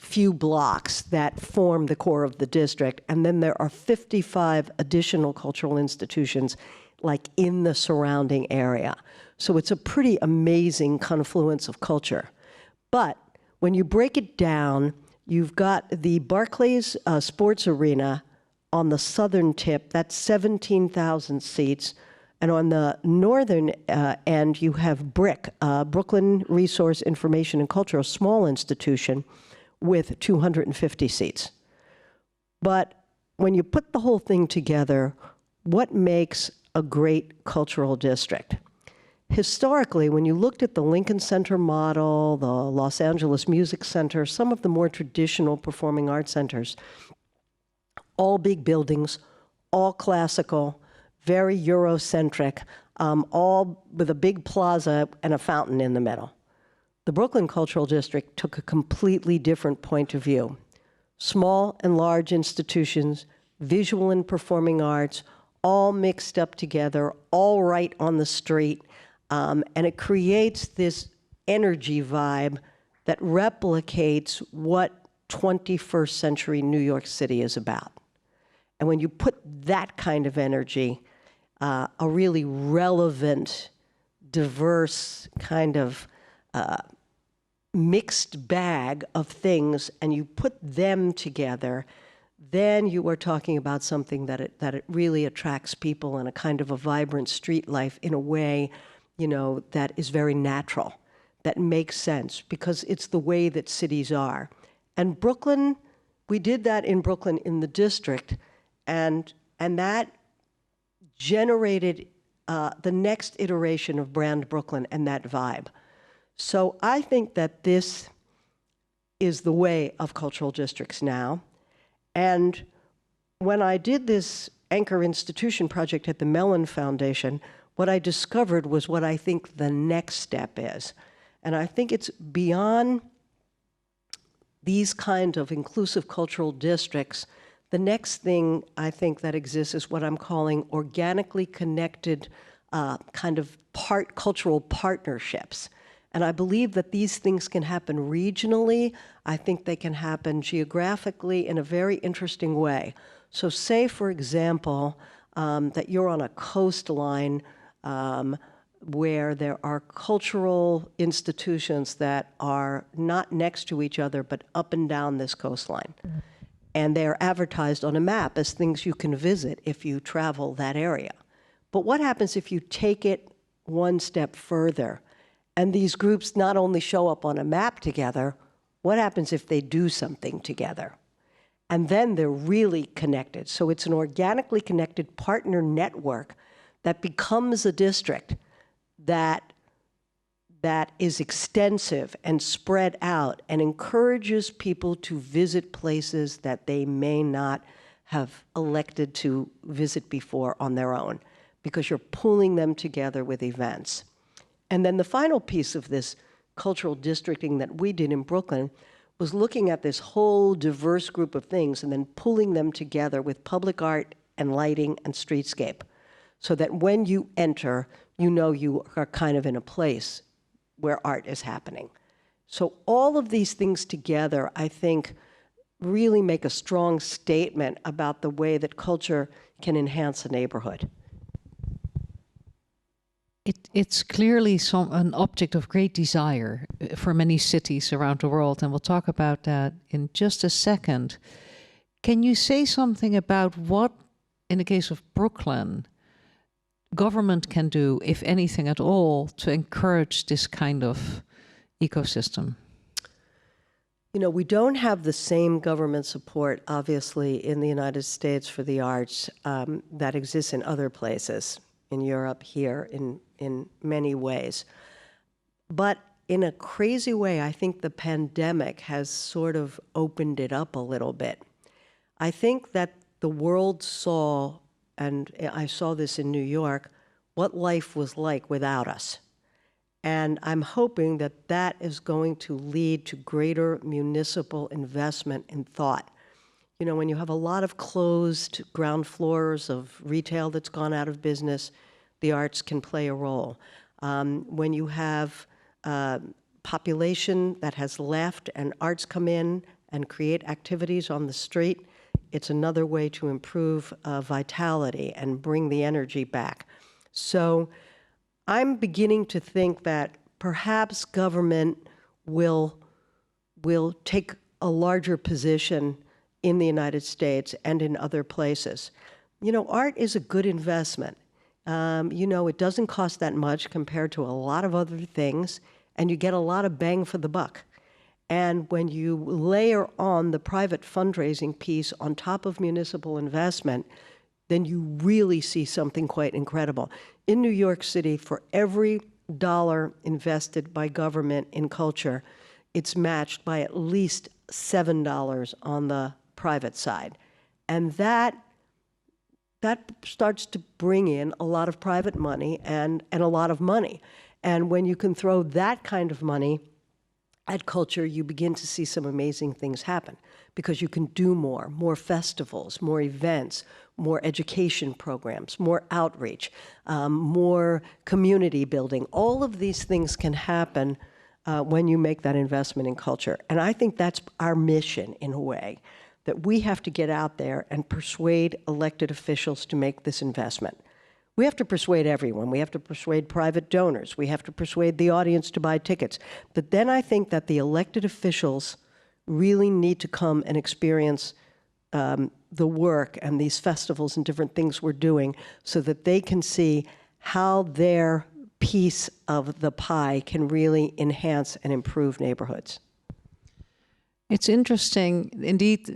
few blocks that form the core of the district. And then there are 55 additional cultural institutions like in the surrounding area. So it's a pretty amazing confluence of culture. But when you break it down, you've got the Barclays Sports Arena on the southern tip. That's 17,000 seats. And on the northern end, you have BRIC, Brooklyn Resource Information and Culture, a small institution with 250 seats. But when you put the whole thing together, what makes a great cultural district? Historically, when you looked at the Lincoln Center model, the Los Angeles Music Center, some of the more traditional performing arts centers, all big buildings, all classical, very Eurocentric, all with a big plaza and a fountain in the middle. The Brooklyn Cultural District took a completely different point of view. Small and large institutions, visual and performing arts, all mixed up together, all right on the street. And it creates this energy vibe that replicates what 21st century New York City is about. And when you put that kind of energy, a really relevant, diverse kind of mixed bag of things, and you put them together, then you are talking about something that it really attracts people and a kind of a vibrant street life in a way, you know, that is very natural, that makes sense, because it's the way that cities are. And Brooklyn, we did that in Brooklyn in the district, and that generated the next iteration of Brand Brooklyn and that vibe. So I think that this is the way of cultural districts now. And when I did this Anchor Institution project at the Mellon Foundation, what I discovered was what I think the next step is. And I think it's beyond these kind of inclusive cultural districts. The next thing I think that exists is what I'm calling organically connected kind of cultural partnerships. And I believe that these things can happen regionally. I think they can happen geographically in a very interesting way. So say, for example, that you're on a coastline where there are cultural institutions that are not next to each other, but up and down this coastline. Mm-hmm. And they're advertised on a map as things you can visit if you travel that area. But what happens if you take it one step further, and these groups not only show up on a map together, what happens if they do something together? And then they're really connected. So it's an organically connected partner network that becomes a district that is extensive and spread out and encourages people to visit places that they may not have elected to visit before on their own, because you're pulling them together with events. And then the final piece of this cultural districting that we did in Brooklyn was looking at this whole diverse group of things and then pulling them together with public art and lighting and streetscape, so that when you enter, you know you are kind of in a place where art is happening. So all of these things together, I think, really make a strong statement about the way that culture can enhance a neighborhood. It's clearly an object of great desire for many cities around the world, and we'll talk about that in just a second. Can you say something about what, in the case of Brooklyn, government can do, if anything at all, to encourage this kind of ecosystem? You know, we don't have the same government support, obviously, in the United States for the arts that exists in other places, in Europe, here, in many ways. But in a crazy way, I think the pandemic has sort of opened it up a little bit. I think that the world saw, and I saw this in New York, what life was like without us. And I'm hoping that that is going to lead to greater municipal investment in thought. You know, when you have a lot of closed ground floors of retail that's gone out of business, the arts can play a role. When you have population that has left and arts come in and create activities on the street, it's another way to improve vitality and bring the energy back. So I'm beginning to think that perhaps government will take a larger position in the United States and in other places. You know, art is a good investment. You know, it doesn't cost that much compared to a lot of other things, and you get a lot of bang for the buck. And when you layer on the private fundraising piece on top of municipal investment, then you really see something quite incredible. In New York City, for every dollar invested by government in culture, it's matched by at least $7 on the private side. And that starts to bring in a lot of private money and a lot of money. And when you can throw that kind of money at culture, you begin to see some amazing things happen because you can do more festivals, more events, more education programs, more outreach, more community building. All of these things can happen when you make that investment in culture. And I think that's our mission in a way, that we have to get out there and persuade elected officials to make this investment. We have to persuade everyone. We have to persuade private donors. We have to persuade the audience to buy tickets. But then I think that the elected officials really need to come and experience the work and these festivals and different things we're doing so that they can see how their piece of the pie can really enhance and improve neighborhoods. It's interesting, indeed,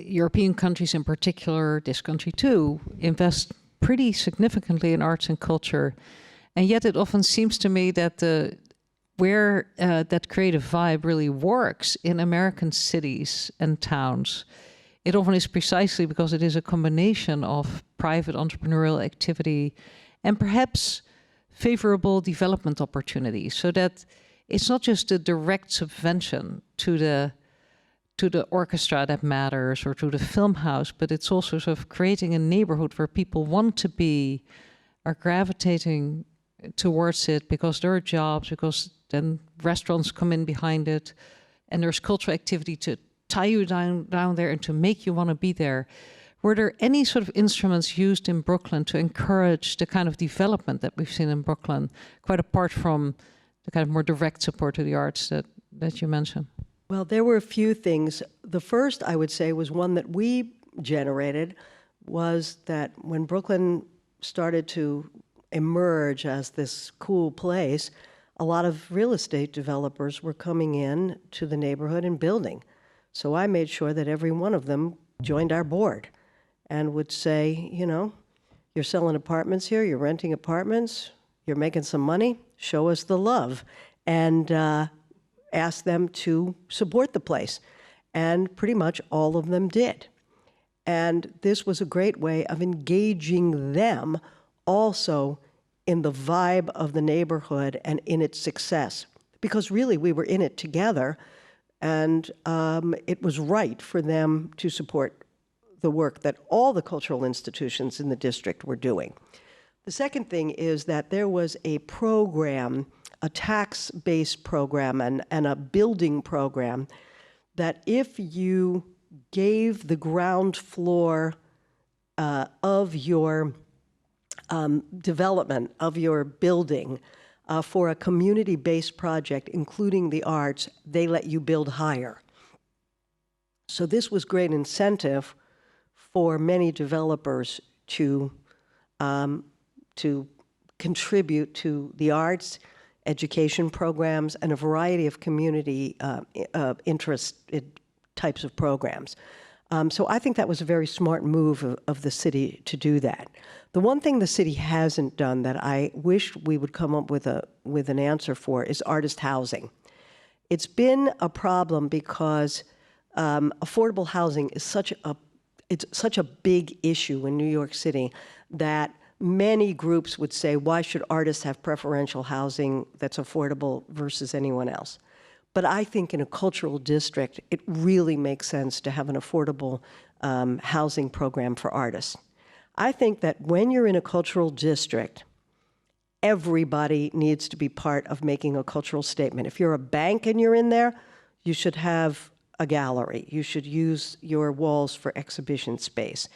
European countries in particular, this country too, invest pretty significantly in arts and culture. And yet it often seems to me that where that creative vibe really works in American cities and towns, it often is precisely because it is a combination of private entrepreneurial activity and perhaps favorable development opportunities, so that it's not just a direct subvention to the orchestra that matters or to the film house, but it's also sort of creating a neighborhood where people want to be, are gravitating towards it because there are jobs, because then restaurants come in behind it, and there's cultural activity to tie you down there and to make you want to be there. Were there any sort of instruments used in Brooklyn to encourage the kind of development that we've seen in Brooklyn, quite apart from the kind of more direct support to the arts that you mentioned? Well, there were a few things. The first, I would say, was one that we generated, was that when Brooklyn started to emerge as this cool place, a lot of real estate developers were coming in to the neighborhood and building. So I made sure that every one of them joined our board and would say, you know, you're selling apartments here, you're renting apartments, you're making some money, show us the love. And ask them to support the place. And pretty much all of them did. And this was a great way of engaging them also in the vibe of the neighborhood and in its success. Because really we were in it together, and it was right for them to support the work that all the cultural institutions in the district were doing. The second thing is that there was a program, a tax-based program and a building program, that if you gave the ground floor of your development, of your building, for a community-based project, including the arts, they let you build higher. So this was great incentive for many developers to contribute to the arts, education programs, and a variety of community interest types of programs. So I think that was a very smart move of the city to do that. The one thing the city hasn't done that I wish we would come up with an answer for is artist housing. It's been a problem because affordable housing is such a big issue in New York City that many groups would say, why should artists have preferential housing that's affordable versus anyone else? But I think in a cultural district, it really makes sense to have an affordable housing program for artists. I think that when you're in a cultural district, everybody needs to be part of making a cultural statement. If you're a bank and you're in there, you should have a gallery. You should use your walls for exhibition space.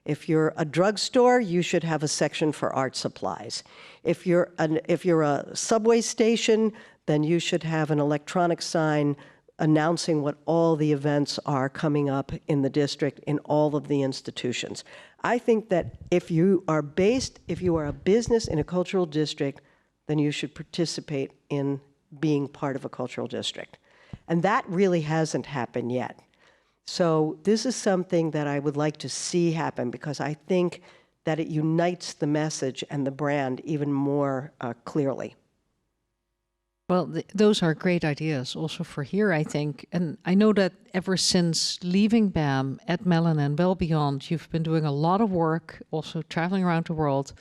If you're a drugstore, you should have a section for art supplies. If you're a subway station, then you should have an electronic sign announcing what all the events are coming up in the district in all of the institutions. I think that if you are a business in a cultural district, then you should participate in being part of a cultural district. And that really hasn't happened yet. So this is something that I would like to see happen because I think that it unites the message and the brand even more clearly. Well, those are great ideas also for here, I think. And I know that ever since leaving BAM at Mellon and well beyond, you've been doing a lot of work, also traveling around the world,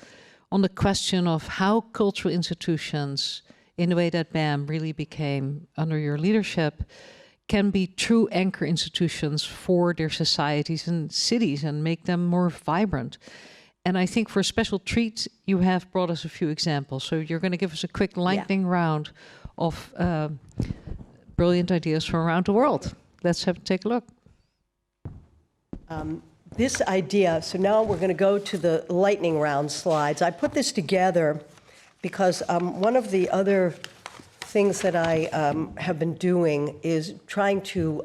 on the question of how cultural institutions, in the way that BAM really became under your leadership, can be true anchor institutions for their societies and cities and make them more vibrant. And I think for a special treat, you have brought us a few examples. So you're going to give us a quick lightning round of brilliant ideas from around the world. Let's take a look. This idea, so now we're going to go to the lightning round slides. I put this together because one of the other things that I have been doing is trying to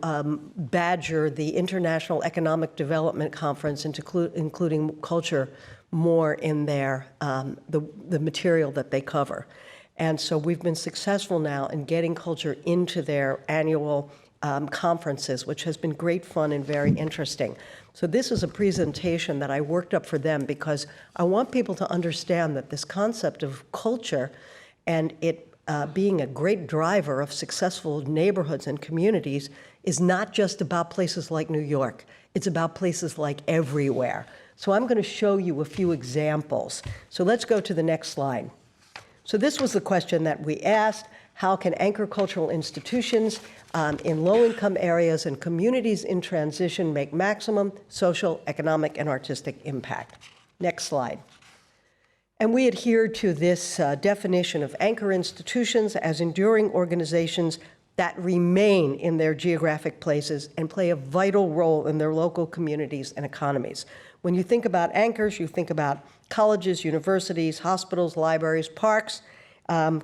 badger the International Economic Development Conference into including culture more in their the material that they cover. And so we've been successful now in getting culture into their annual conferences, which has been great fun and very interesting. So this is a presentation that I worked up for them because I want people to understand that this concept of culture and it being a great driver of successful neighborhoods and communities is not just about places like New York. It's about places like everywhere. So I'm going to show you a few examples. So let's go to the next slide. So this was the question that we asked: how can anchor cultural institutions in low-income areas and communities in transition make maximum social, economic, and artistic impact? Next slide. And we adhere to this definition of anchor institutions as enduring organizations that remain in their geographic places and play a vital role in their local communities and economies. When you think about anchors, you think about colleges, universities, hospitals, libraries, parks,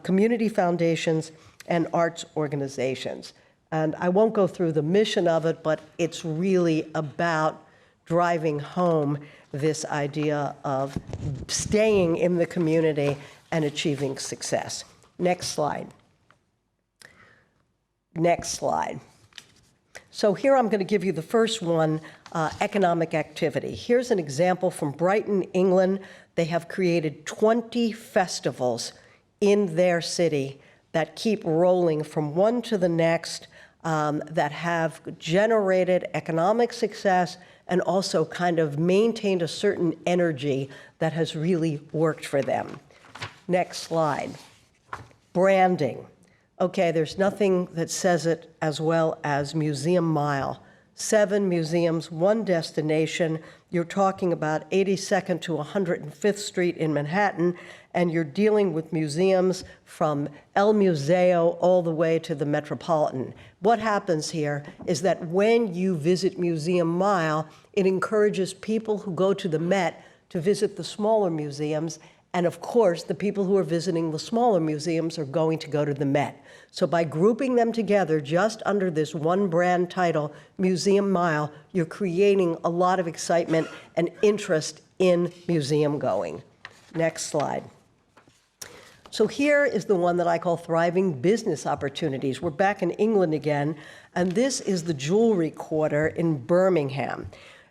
community foundations, and arts organizations. And I won't go through the mission of it, but it's really about driving home this idea of staying in the community and achieving success. Next slide. Next slide. So here I'm going to give you the first one, economic activity. Here's an example from Brighton, England. They have created 20 festivals in their city that keep rolling from one to the next, that have generated economic success and also kind of maintained a certain energy that has really worked for them. Next slide. Branding. Okay, there's nothing that says it as well as Museum Mile. 7 museums, 1 destination. You're talking about 82nd to 105th Street in Manhattan, and you're dealing with museums from El Museo all the way to the Metropolitan. What happens here is that when you visit Museum Mile, it encourages people who go to the Met to visit the smaller museums, and of course, the people who are visiting the smaller museums are going to go to the Met. So by grouping them together just under this one brand title, Museum Mile, you're creating a lot of excitement and interest in museum going. Next slide. So here is the one that I call thriving business opportunities. We're back in England again, and this is the Jewelry Quarter in Birmingham.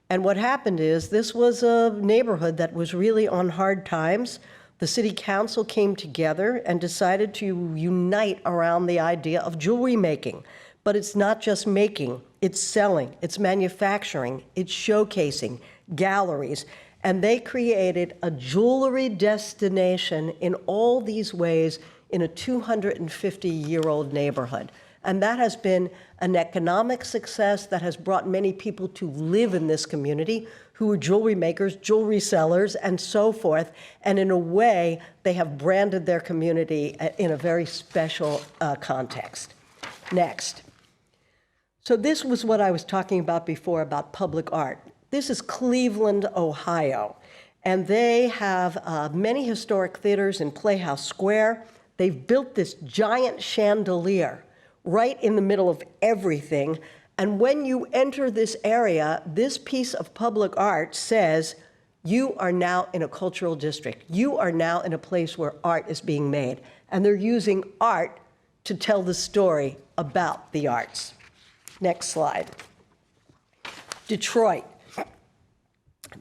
And what happened is this was a neighborhood that was really on hard times. The city council came together and decided to unite around the idea of jewelry making. But it's not just making, it's selling, it's manufacturing, it's showcasing, galleries. And they created a jewelry destination in all these ways in a 250-year-old neighborhood. And that has been an economic success that has brought many people to live in this community who are jewelry makers, jewelry sellers, and so forth. And in a way, they have branded their community in a very special context. Next. So this was what I was talking about before about public art. This is Cleveland, Ohio. And they have many historic theaters in Playhouse Square. They've built this giant chandelier right in the middle of everything. And when you enter this area, this piece of public art says, you are now in a cultural district. You are now in a place where art is being made. And they're using art to tell the story about the arts. Next slide. Detroit.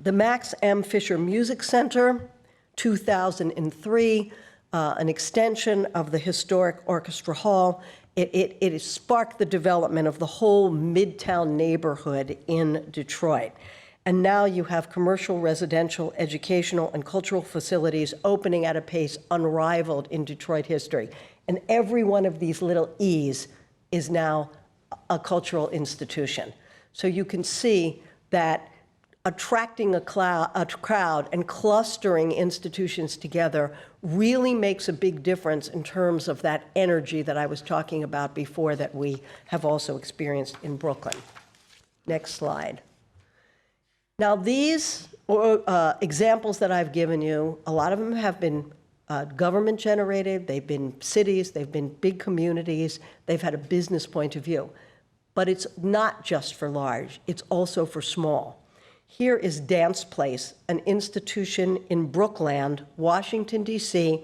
The Max M. Fisher Music Center, 2003, an extension of the historic Orchestra Hall. It has sparked the development of the whole Midtown neighborhood in Detroit. And now you have commercial, residential, educational, and cultural facilities opening at a pace unrivaled in Detroit history. And every one of these little E's is now a cultural institution. So you can see that attracting a crowd and clustering institutions together really makes a big difference in terms of that energy that I was talking about before that we have also experienced in Brooklyn. Next slide. Now these examples that I've given you, a lot of them have been government generated, they've been cities, they've been big communities, they've had a business point of view. But it's not just for large, it's also for small. Here is Dance Place, an institution in Brookland, Washington, D.C.,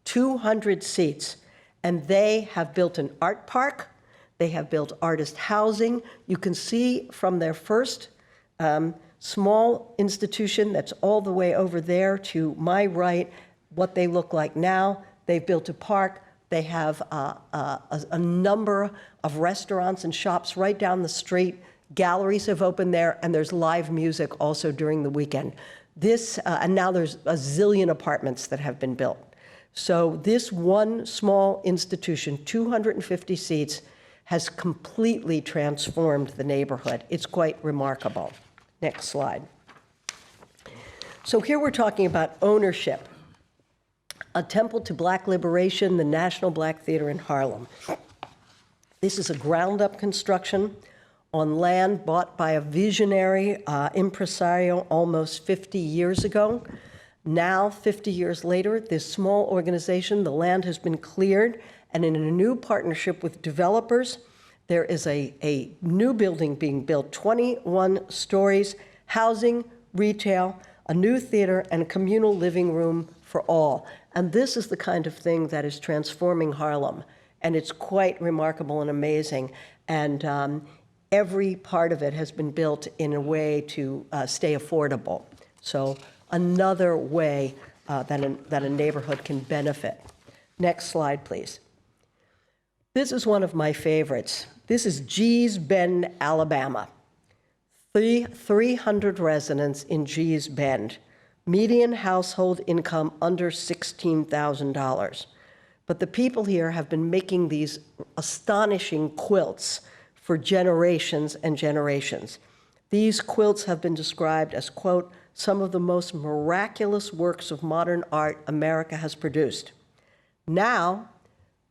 200 seats. And they have built an art park. They have built artist housing. You can see from their first small institution that's all the way over there to my right what they look like now. They've built a park. They have a number of restaurants and shops right down the street. Galleries have opened there, and there's live music also during the weekend. And now there's a zillion apartments that have been built. So this one small institution, 250 seats, has completely transformed the neighborhood. It's quite remarkable. Next slide. So here we're talking about ownership. A Temple to Black Liberation, the National Black Theater in Harlem. This is a ground-up construction on land bought by a visionary impresario almost 50 years ago. Now, 50 years later, this small organization, the land has been cleared, and in a new partnership with developers, there is a new building being built, 21 stories, housing, retail, a new theater, and a communal living room for all. And this is the kind of thing that is transforming Harlem, and it's quite remarkable and amazing. And every part of it has been built in a way to stay affordable. So another way that a neighborhood can benefit. Next slide, please. This is one of my favorites. This is Gee's Bend, Alabama. 300 residents in Gee's Bend. Median household income under $16,000. But the people here have been making these astonishing quilts for generations and generations. These quilts have been described as, quote, some of the most miraculous works of modern art America has produced. Now,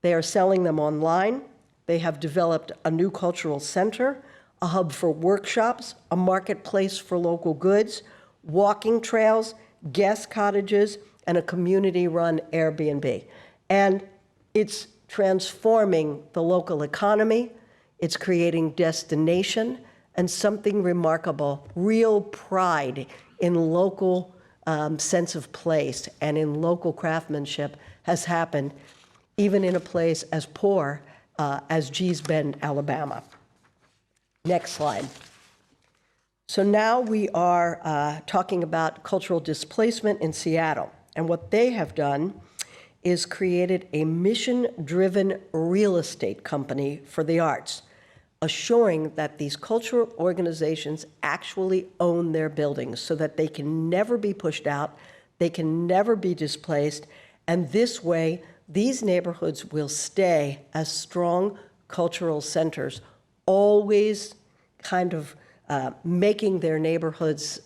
they are selling them online. They have developed a new cultural center, a hub for workshops, a marketplace for local goods, walking trails, guest cottages, and a community-run Airbnb. And it's transforming the local economy. It's creating destination and something remarkable, real pride in local sense of place and in local craftsmanship has happened even in a place as poor as Gee's Bend, Alabama. Next slide. So now we are talking about cultural displacement in Seattle. And what they have done is created a mission-driven real estate company for the arts, assuring that these cultural organizations actually own their buildings so that they can never be pushed out, they can never be displaced, and this way, these neighborhoods will stay as strong cultural centers, always kind of making their neighborhoods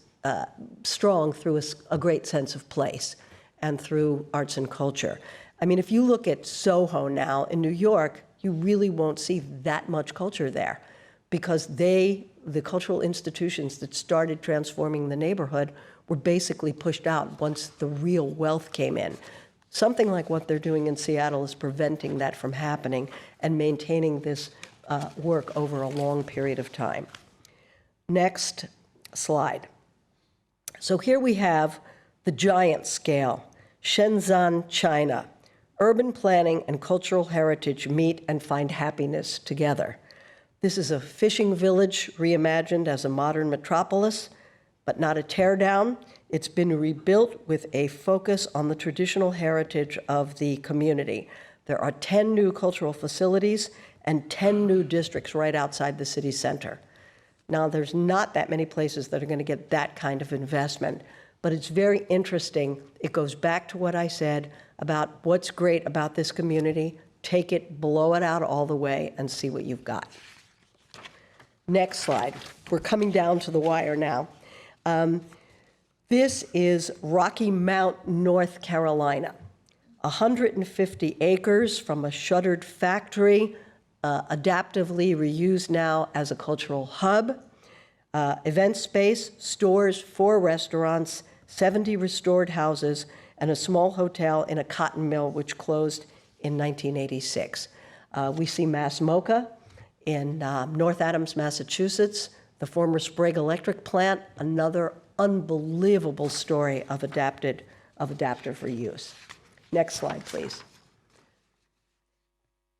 strong through a great sense of place and through arts and culture. I mean, if you look at Soho now in New York, you really won't see that much culture there because the cultural institutions that started transforming the neighborhood were basically pushed out once the real wealth came in. Something like what they're doing in Seattle is preventing that from happening and maintaining this work over a long period of time. Next slide. So here we have the giant scale, Shenzhen, China. Urban planning and cultural heritage meet and find happiness together. This is a fishing village reimagined as a modern metropolis, but not a teardown. It's been rebuilt with a focus on the traditional heritage of the community. There are 10 new cultural facilities and 10 new districts right outside the city center. Now, there's not that many places that are going to get that kind of investment, but it's very interesting. It goes back to what I said about what's great about this community. Take it, blow it out all the way, and see what you've got. Next slide. We're coming down to the wire now. This is Rocky Mount, North Carolina. 150 acres from a shuttered factory, adaptively reused now as a cultural hub, event space, stores, 4 restaurants, 70 restored houses, and a small hotel in a cotton mill which closed in 1986. We see Mass MoCA in North Adams, Massachusetts, the former Sprague Electric Plant, another unbelievable story of adaptive reuse. Next slide, please.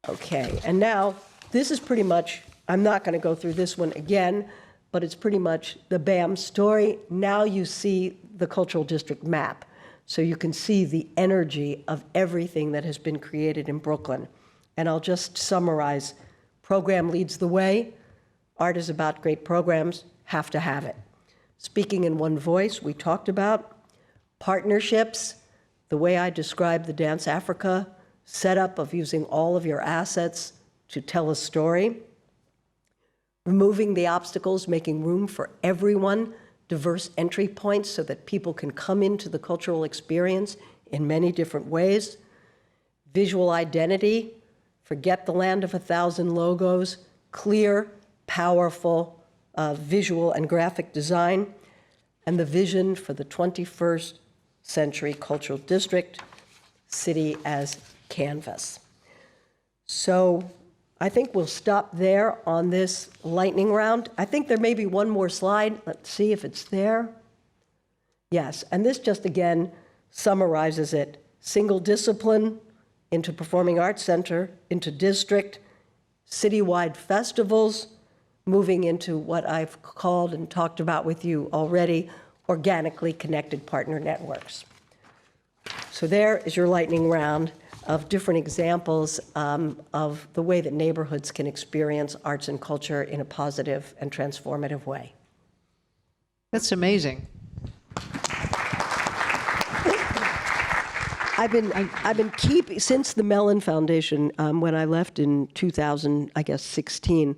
Okay, and now this is pretty much, I'm not going to go through this one again, but it's pretty much the BAM story. Now you see the cultural district map. So you can see the energy of everything that has been created in Brooklyn. And I'll just summarize. Program leads the way. Art is about great programs, have to have it. Speaking in one voice, we talked about. Partnerships, the way I described the Dance Africa setup of using all of your assets to tell a story. Removing the obstacles, making room for everyone, diverse entry points so that people can come into the cultural experience in many different ways. Visual identity, forget the land of 1,000 logos, clear, powerful visual and graphic design, and the vision for the 21st century cultural district, city as canvas. So I think we'll stop there on this lightning round. I think there may be one more slide. Let's see if it's there. Yes, and this just again summarizes it. Single discipline into Performing Arts Center, into district, citywide festivals, moving into what I've called and talked about with you already, organically connected partner networks. So there is your lightning round of different examples of the way that neighborhoods can experience arts and culture in a positive and transformative way. That's amazing. I've been keeping, since the Mellon Foundation, when I left in 2016,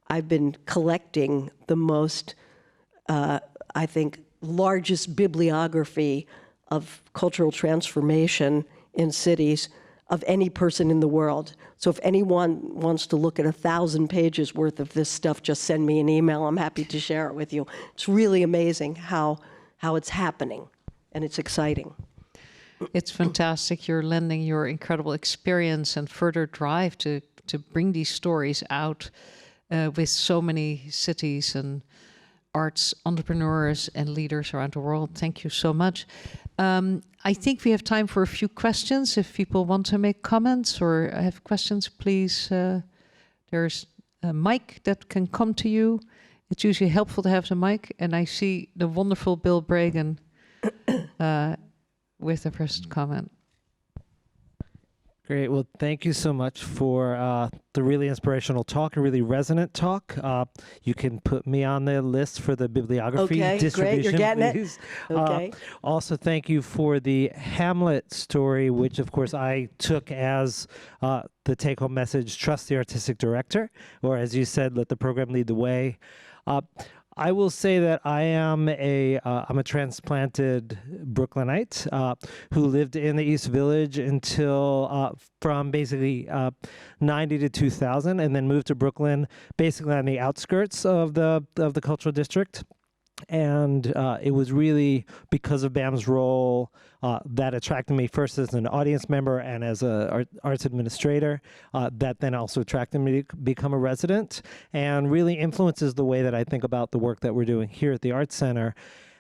I've been collecting the most, I think, largest bibliography of cultural transformation in cities of any person in the world. So if anyone wants to look at 1,000 pages worth of this stuff, just send me an email. I'm happy to share it with you. It's really amazing how it's happening, and it's exciting. It's fantastic. You're lending your incredible experience and further drive to bring these stories out with so many cities and arts entrepreneurs and leaders around the world. Thank you so much. I think we have time for a few questions. If people want to make comments or have questions, please, there's a mic that can come to you. It's usually helpful to have the mic. And I see the wonderful Bill Bragan with the first comment. Great. Well, thank you so much for the really inspirational talk, a really resonant talk. You can put me on the list for the bibliography distribution, great. You're getting please. it. Okay. Also, thank you for the Hamlet story, which, of course, I took as the take-home message, trust the artistic director, or as you said, let the program lead the way. I will say that I am I'm a transplanted Brooklynite who lived in the East Village until from basically 90 to 2000, and then moved to Brooklyn, basically on the outskirts of the cultural district. And it was really because of BAM's role that attracted me first as an audience member and as a arts administrator, that then also attracted me to become a resident, and really influences the way that I think about the work that we're doing here at the Arts Center.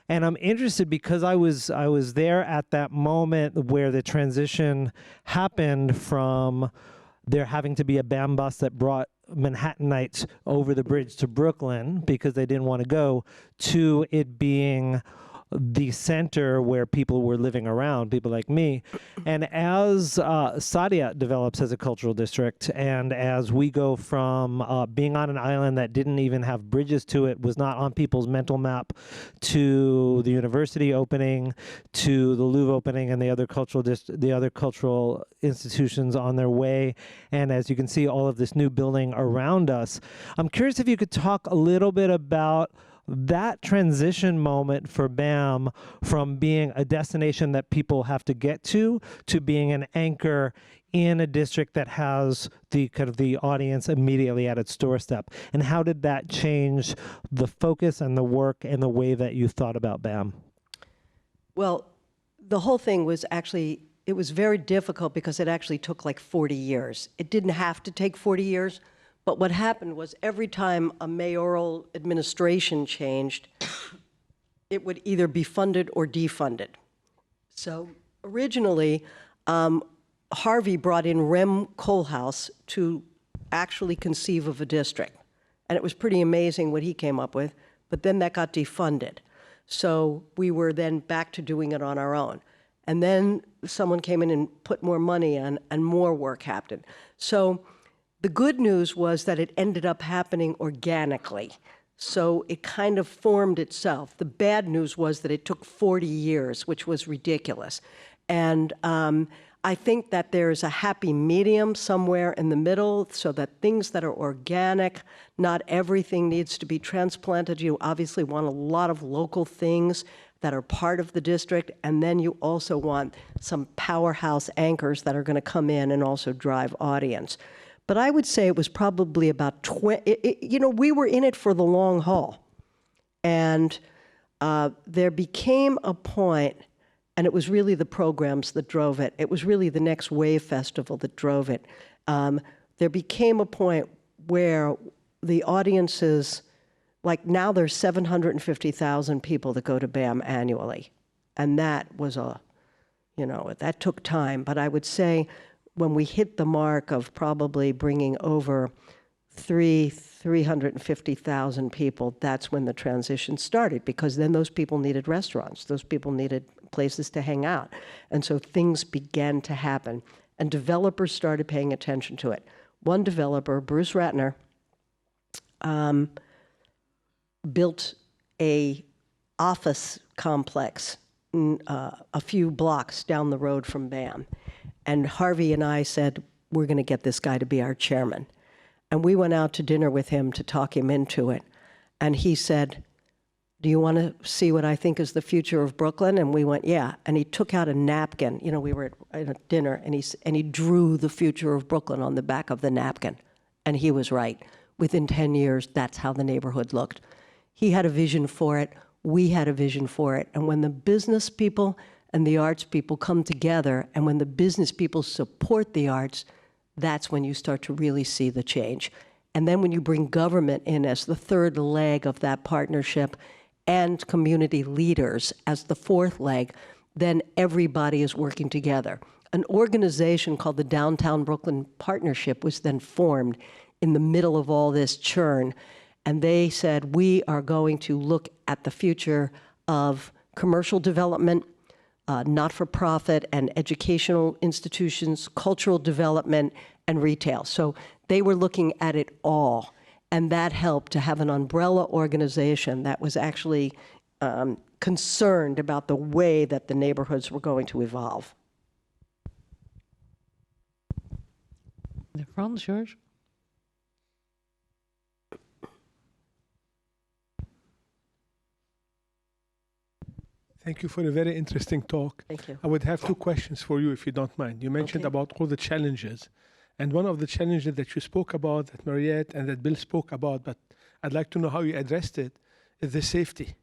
And I'm interested because I was there at that moment where the transition happened from there having to be a BAM bus that brought Manhattanites over the bridge to Brooklyn because they didn't want to go, to it being the center where people were living around, people like me. And as Saadiyat develops as a cultural district, and as we go from being on an island that didn't even have bridges to it, was not on people's mental map, to the university opening, to the Louvre opening, and the other cultural institutions on their way, and as you can see, all of this new building around us. I'm curious if you could talk a little bit about that transition moment for BAM from being a destination that people have to get to being an anchor in a district that has the kind of the audience immediately at its doorstep. And how did that change the focus and the work and the way that you thought about BAM? Well, the whole thing was actually, it was very difficult because it actually took like 40 years. It didn't have to take 40 years. But what happened was every time a mayoral administration changed, it would either be funded or defunded. So originally, Harvey brought in Rem Koolhaas to actually conceive of a district. And it was pretty amazing what he came up with, but then that got defunded. So we were then back to doing it on our own. And then someone came in and put more money in, and more work happened. So the good news was that it ended up happening organically. So it kind of formed itself. The bad news was that it took 40 years, which was ridiculous. And I think that there's a happy medium somewhere in the middle, so that things that are organic, not everything needs to be transplanted. You obviously want a lot of local things that are part of the district, and then you also want some powerhouse anchors that are going to come in and also drive audience. But I would say it was probably about 20, we were in it for the long haul. And there became a point, and it was really the programs that drove it. It was really the Next Wave Festival that drove it. There became a point where the audiences, like now there's 750,000 people that go to BAM annually. And that was that took time. But I would say, when we hit the mark of probably bringing over 350,000 people, that's when the transition started, because then those people needed restaurants. Those people needed places to hang out. And so things began to happen, and developers started paying attention to it. One developer, Bruce Ratner, built a office complex a few blocks down the road from BAM. And Harvey and I said, we're going to get this guy to be our chairman. And we went out to dinner with him to talk him into it. And he said, do you want to see what I think is the future of Brooklyn? And we went, yeah. And he took out a napkin. We were at a dinner, and he drew the future of Brooklyn on the back of the napkin. And he was right. Within 10 years, that's how the neighborhood looked. He had a vision for it. We had a vision for it. And when the business people and the arts people come together, and when the business people support the arts, that's when you start to really see the change. And then when you bring government in as the third leg of that partnership and community leaders as the fourth leg, then everybody is working together. An organization called the Downtown Brooklyn Partnership was then formed in the middle of all this churn. And they said, we are going to look at the future of commercial development, not-for-profit and educational institutions, cultural development, and retail. So they were looking at it all. And that helped to have an umbrella organization that was actually concerned about the way that the neighborhoods were going to evolve. The front, George. Thank you for a very interesting talk. Thank you. I would have two questions for you, if you don't mind. You mentioned about all the challenges. And one of the challenges that you spoke about, that Mariet and that Bill spoke about, but I'd like to know how you addressed it, is the safety.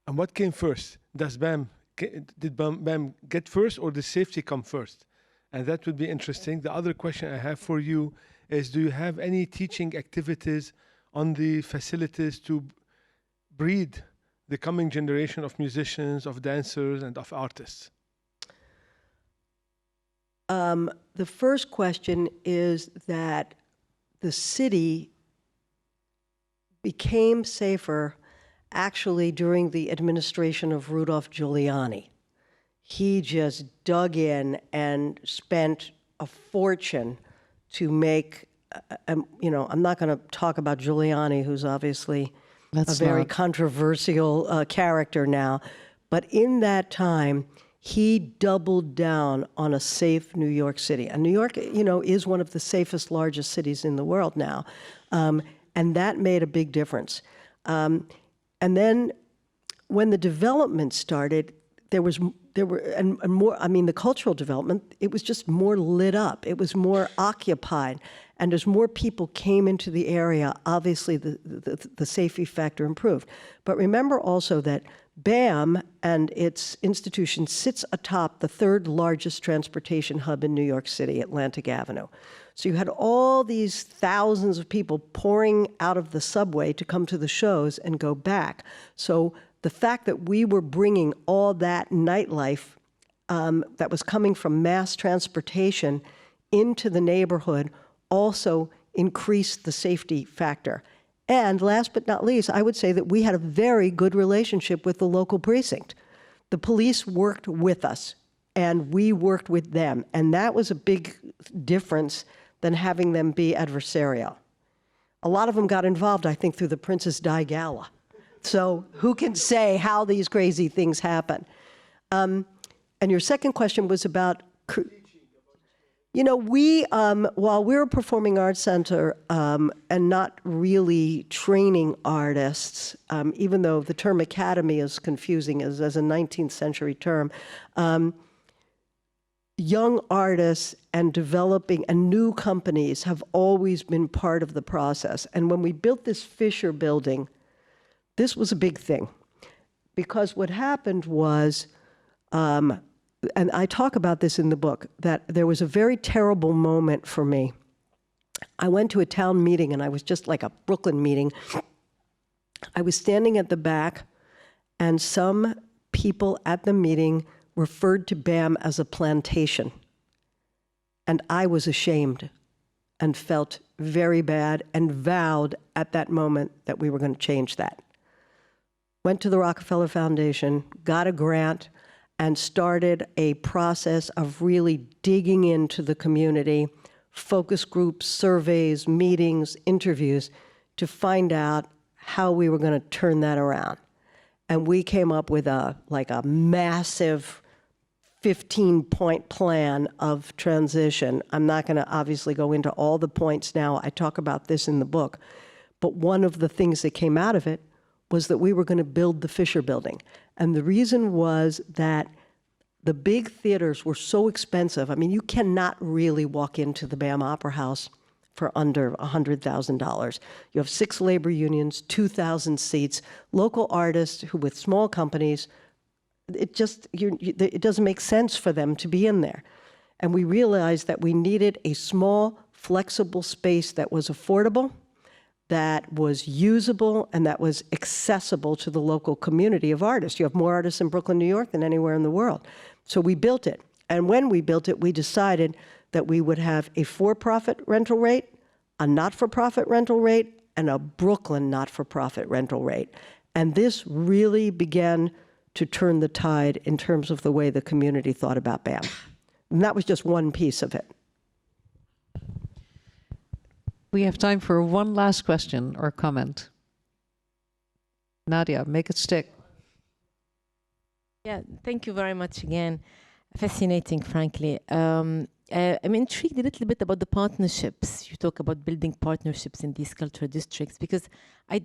And what came first? Did BAM get first, or did safety come first? And that would be interesting. The other question I have for you is, do you have any teaching activities on the facilities to breed the coming generation of musicians, of dancers, and of artists? The first question is that the city became safer actually during the administration of Rudolph Giuliani. He just dug in and spent a fortune to make, I'm not going to talk about Giuliani, who's obviously a very controversial character now, but in that time, he doubled down on a safe New York City. And New York, is one of the safest, largest cities in the world now. And that made a big difference. And then when the development started, the cultural development, it was just more lit up. It was more occupied. And as more people came into the area, obviously the safety factor improved. But remember also that BAM and its institution sits atop the third largest transportation hub in New York City, Atlantic Avenue. So you had all these thousands of people pouring out of the subway to come to the shows and go back. So the fact that we were bringing all that nightlife that was coming from mass transportation into the neighborhood also increased the safety factor. And last but not least, I would say that we had a very good relationship with the local precinct. The police worked with us, and we worked with them. And that was a big difference than having them be adversarial. A lot of them got involved, I think, through the Princess Di Gala. So who can say how these crazy things happen? And your second question was about... while we're a performing arts center and not really training artists, even though the term academy is confusing as a 19th century term, young artists and developing and new companies have always been part of the process. And when we built this Fisher building, this was a big thing. Because what happened was... and I talk about this in the book, that there was a very terrible moment for me. I went to a town meeting, and I was just like a Brooklyn meeting. I was standing at the back, and some people at the meeting referred to BAM as a plantation. And I was ashamed and felt very bad and vowed at that moment that we were going to change that. Went to the Rockefeller Foundation, got a grant, and started a process of really digging into the community, focus groups, surveys, meetings, interviews, to find out how we were going to turn that around. And we came up with a massive 15-point plan of transition. I'm not going to obviously go into all the points now. I talk about this in the book. But one of the things that came out of it was that we were going to build the Fisher Building. And the reason was that the big theaters were so expensive. I mean, you cannot really walk into the BAM Opera House for under $100,000. You have 6 labor unions, 2,000 seats, local artists who, with small companies, it doesn't make sense for them to be in there. And we realized that we needed a small, flexible space that was affordable that was usable and that was accessible to the local community of artists. You have more artists in Brooklyn, New York than anywhere in the world. So we built it. And when we built it, we decided that we would have a for-profit rental rate, a not-for-profit rental rate, and a Brooklyn not-for-profit rental rate. And this really began to turn the tide in terms of the way the community thought about BAM. And that was just one piece of it. We have time for one last question or comment. Nadia, make it stick. Yeah, thank you very much again. Fascinating, frankly. I'm intrigued a little bit about the partnerships. You talk about building partnerships in these cultural districts, because it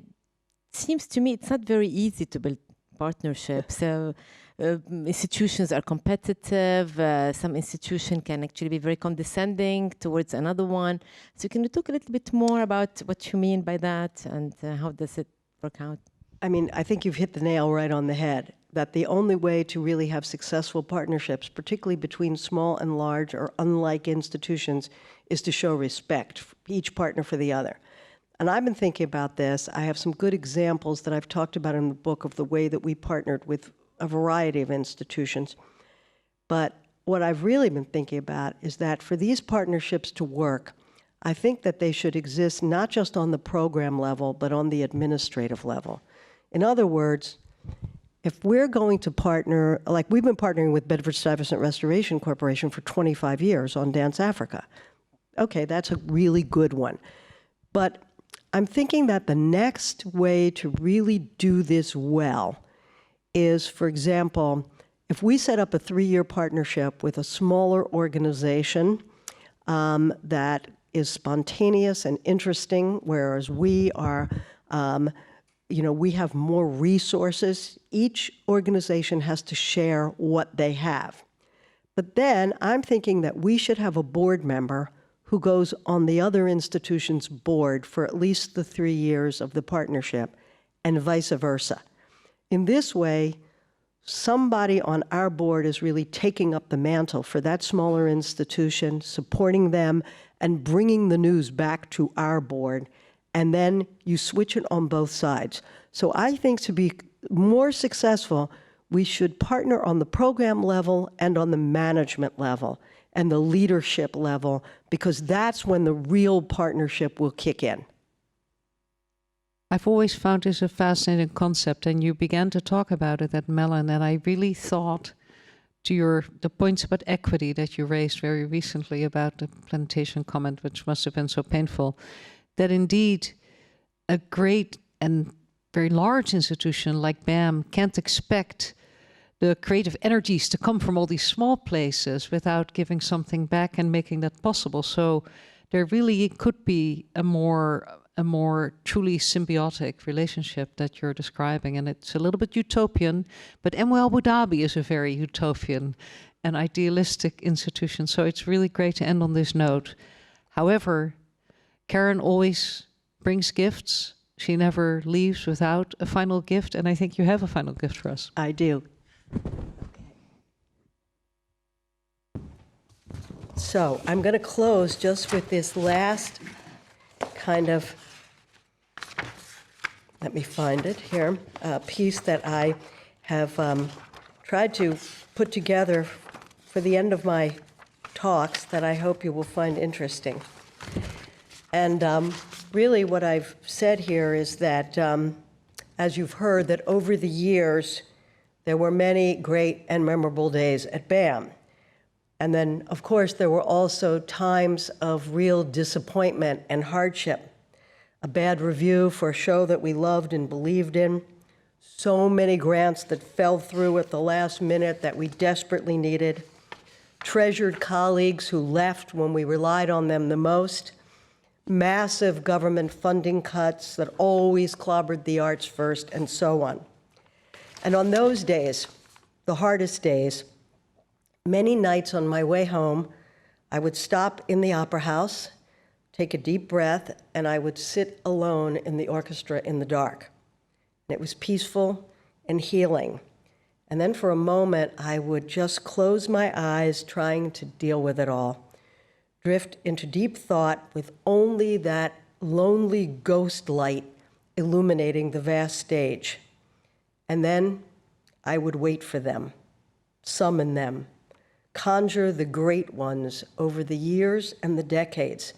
seems to me it's not very easy to build partnerships. Institutions are competitive. Some institution can actually be very condescending towards another one. So can you talk a little bit more about what you mean by that, and how does it work out? I mean, I think you've hit the nail right on the head, that the only way to really have successful partnerships, particularly between small and large or unlike institutions, is to show respect, each partner for the other. And I've been thinking about this. I have some good examples that I've talked about in the book of the way that we partnered with a variety of institutions. But what I've really been thinking about is that for these partnerships to work, I think that they should exist not just on the program level, but on the administrative level. In other words, if we're going to partner, like we've been partnering with Bedford Stuyvesant Restoration Corporation for 25 years on Dance Africa. Okay, that's a really good one. But I'm thinking that the next way to really do this well is, for example, if we set up a 3-year partnership with a smaller organization that is spontaneous and interesting, whereas we are, we have more resources. Each organization has to share what they have. But then I'm thinking that we should have a board member who goes on the other institution's board for at least the 3 years of the partnership, and vice versa. In this way, somebody on our board is really taking up the mantle for that smaller institution, supporting them, and bringing the news back to our board, and then you switch it on both sides. So I think to be more successful, we should partner on the program level and on the management level and the leadership level, because that's when the real partnership will kick in. I've always found this a fascinating concept, and you began to talk about it at Mellon, and I really thought to the points about equity that you raised very recently about the plantation comment, which must have been so painful, that indeed a great and very large institution like BAM can't expect the creative energies to come from all these small places without giving something back and making that possible. So there really could be a more truly symbiotic relationship that you're describing. And it's a little bit utopian, but NYU Abu Dhabi is a very utopian and idealistic institution. So it's really great to end on this note. However, Karen always brings gifts. She never leaves without a final gift. And I think you have a final gift for us. I do. So I'm going to close just with this last kind of, let me find it here, piece that I have tried to put together for the end of my talks that I hope you will find interesting. And really what I've said here is that, as you've heard, that over the years, there were many great and memorable days at BAM. And then, of course, there were also times of real disappointment and hardship. A bad review for a show that we loved and believed in. So many grants that fell through at the last minute that we desperately needed. Treasured colleagues who left when we relied on them the most. Massive government funding cuts that always clobbered the arts first, and so on. And on those days, the hardest days, many nights on my way home, I would stop in the Opera House, take a deep breath, and I would sit alone in the orchestra in the dark. And it was peaceful and healing. And then for a moment, I would just close my eyes, trying to deal with it all. Drift into deep thought with only that lonely ghost light illuminating the vast stage. And then I would wait for them, summon them, conjure the great ones over the years and the decades,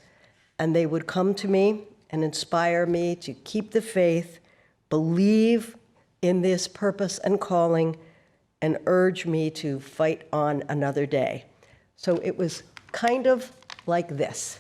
and they would come to me and inspire me to keep the faith, believe in this purpose and calling, and urge me to fight on another day. So it was kind of like this.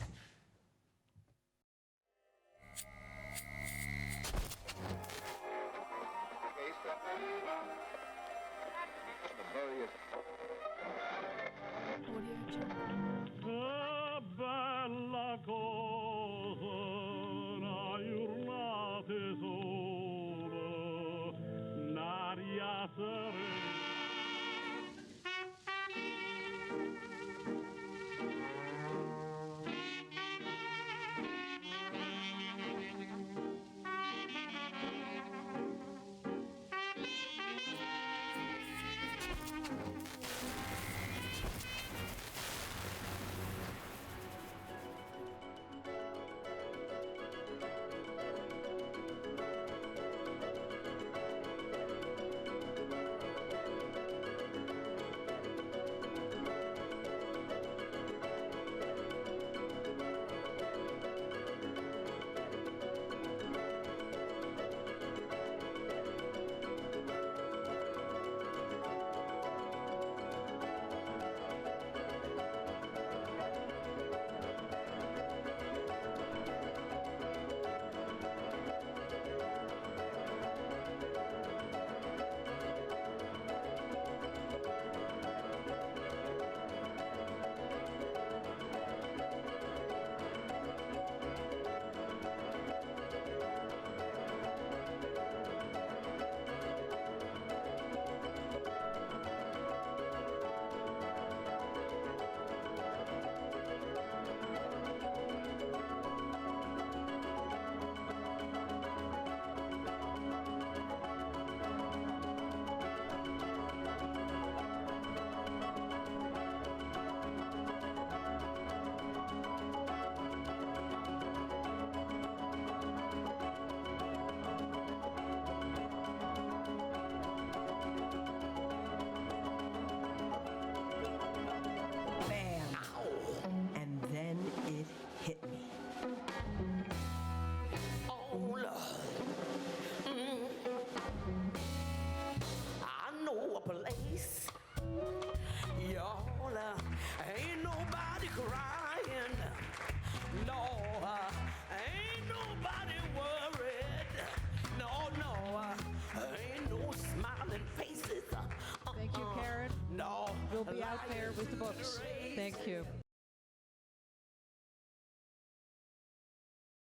We'll be out there with the books. Thank you.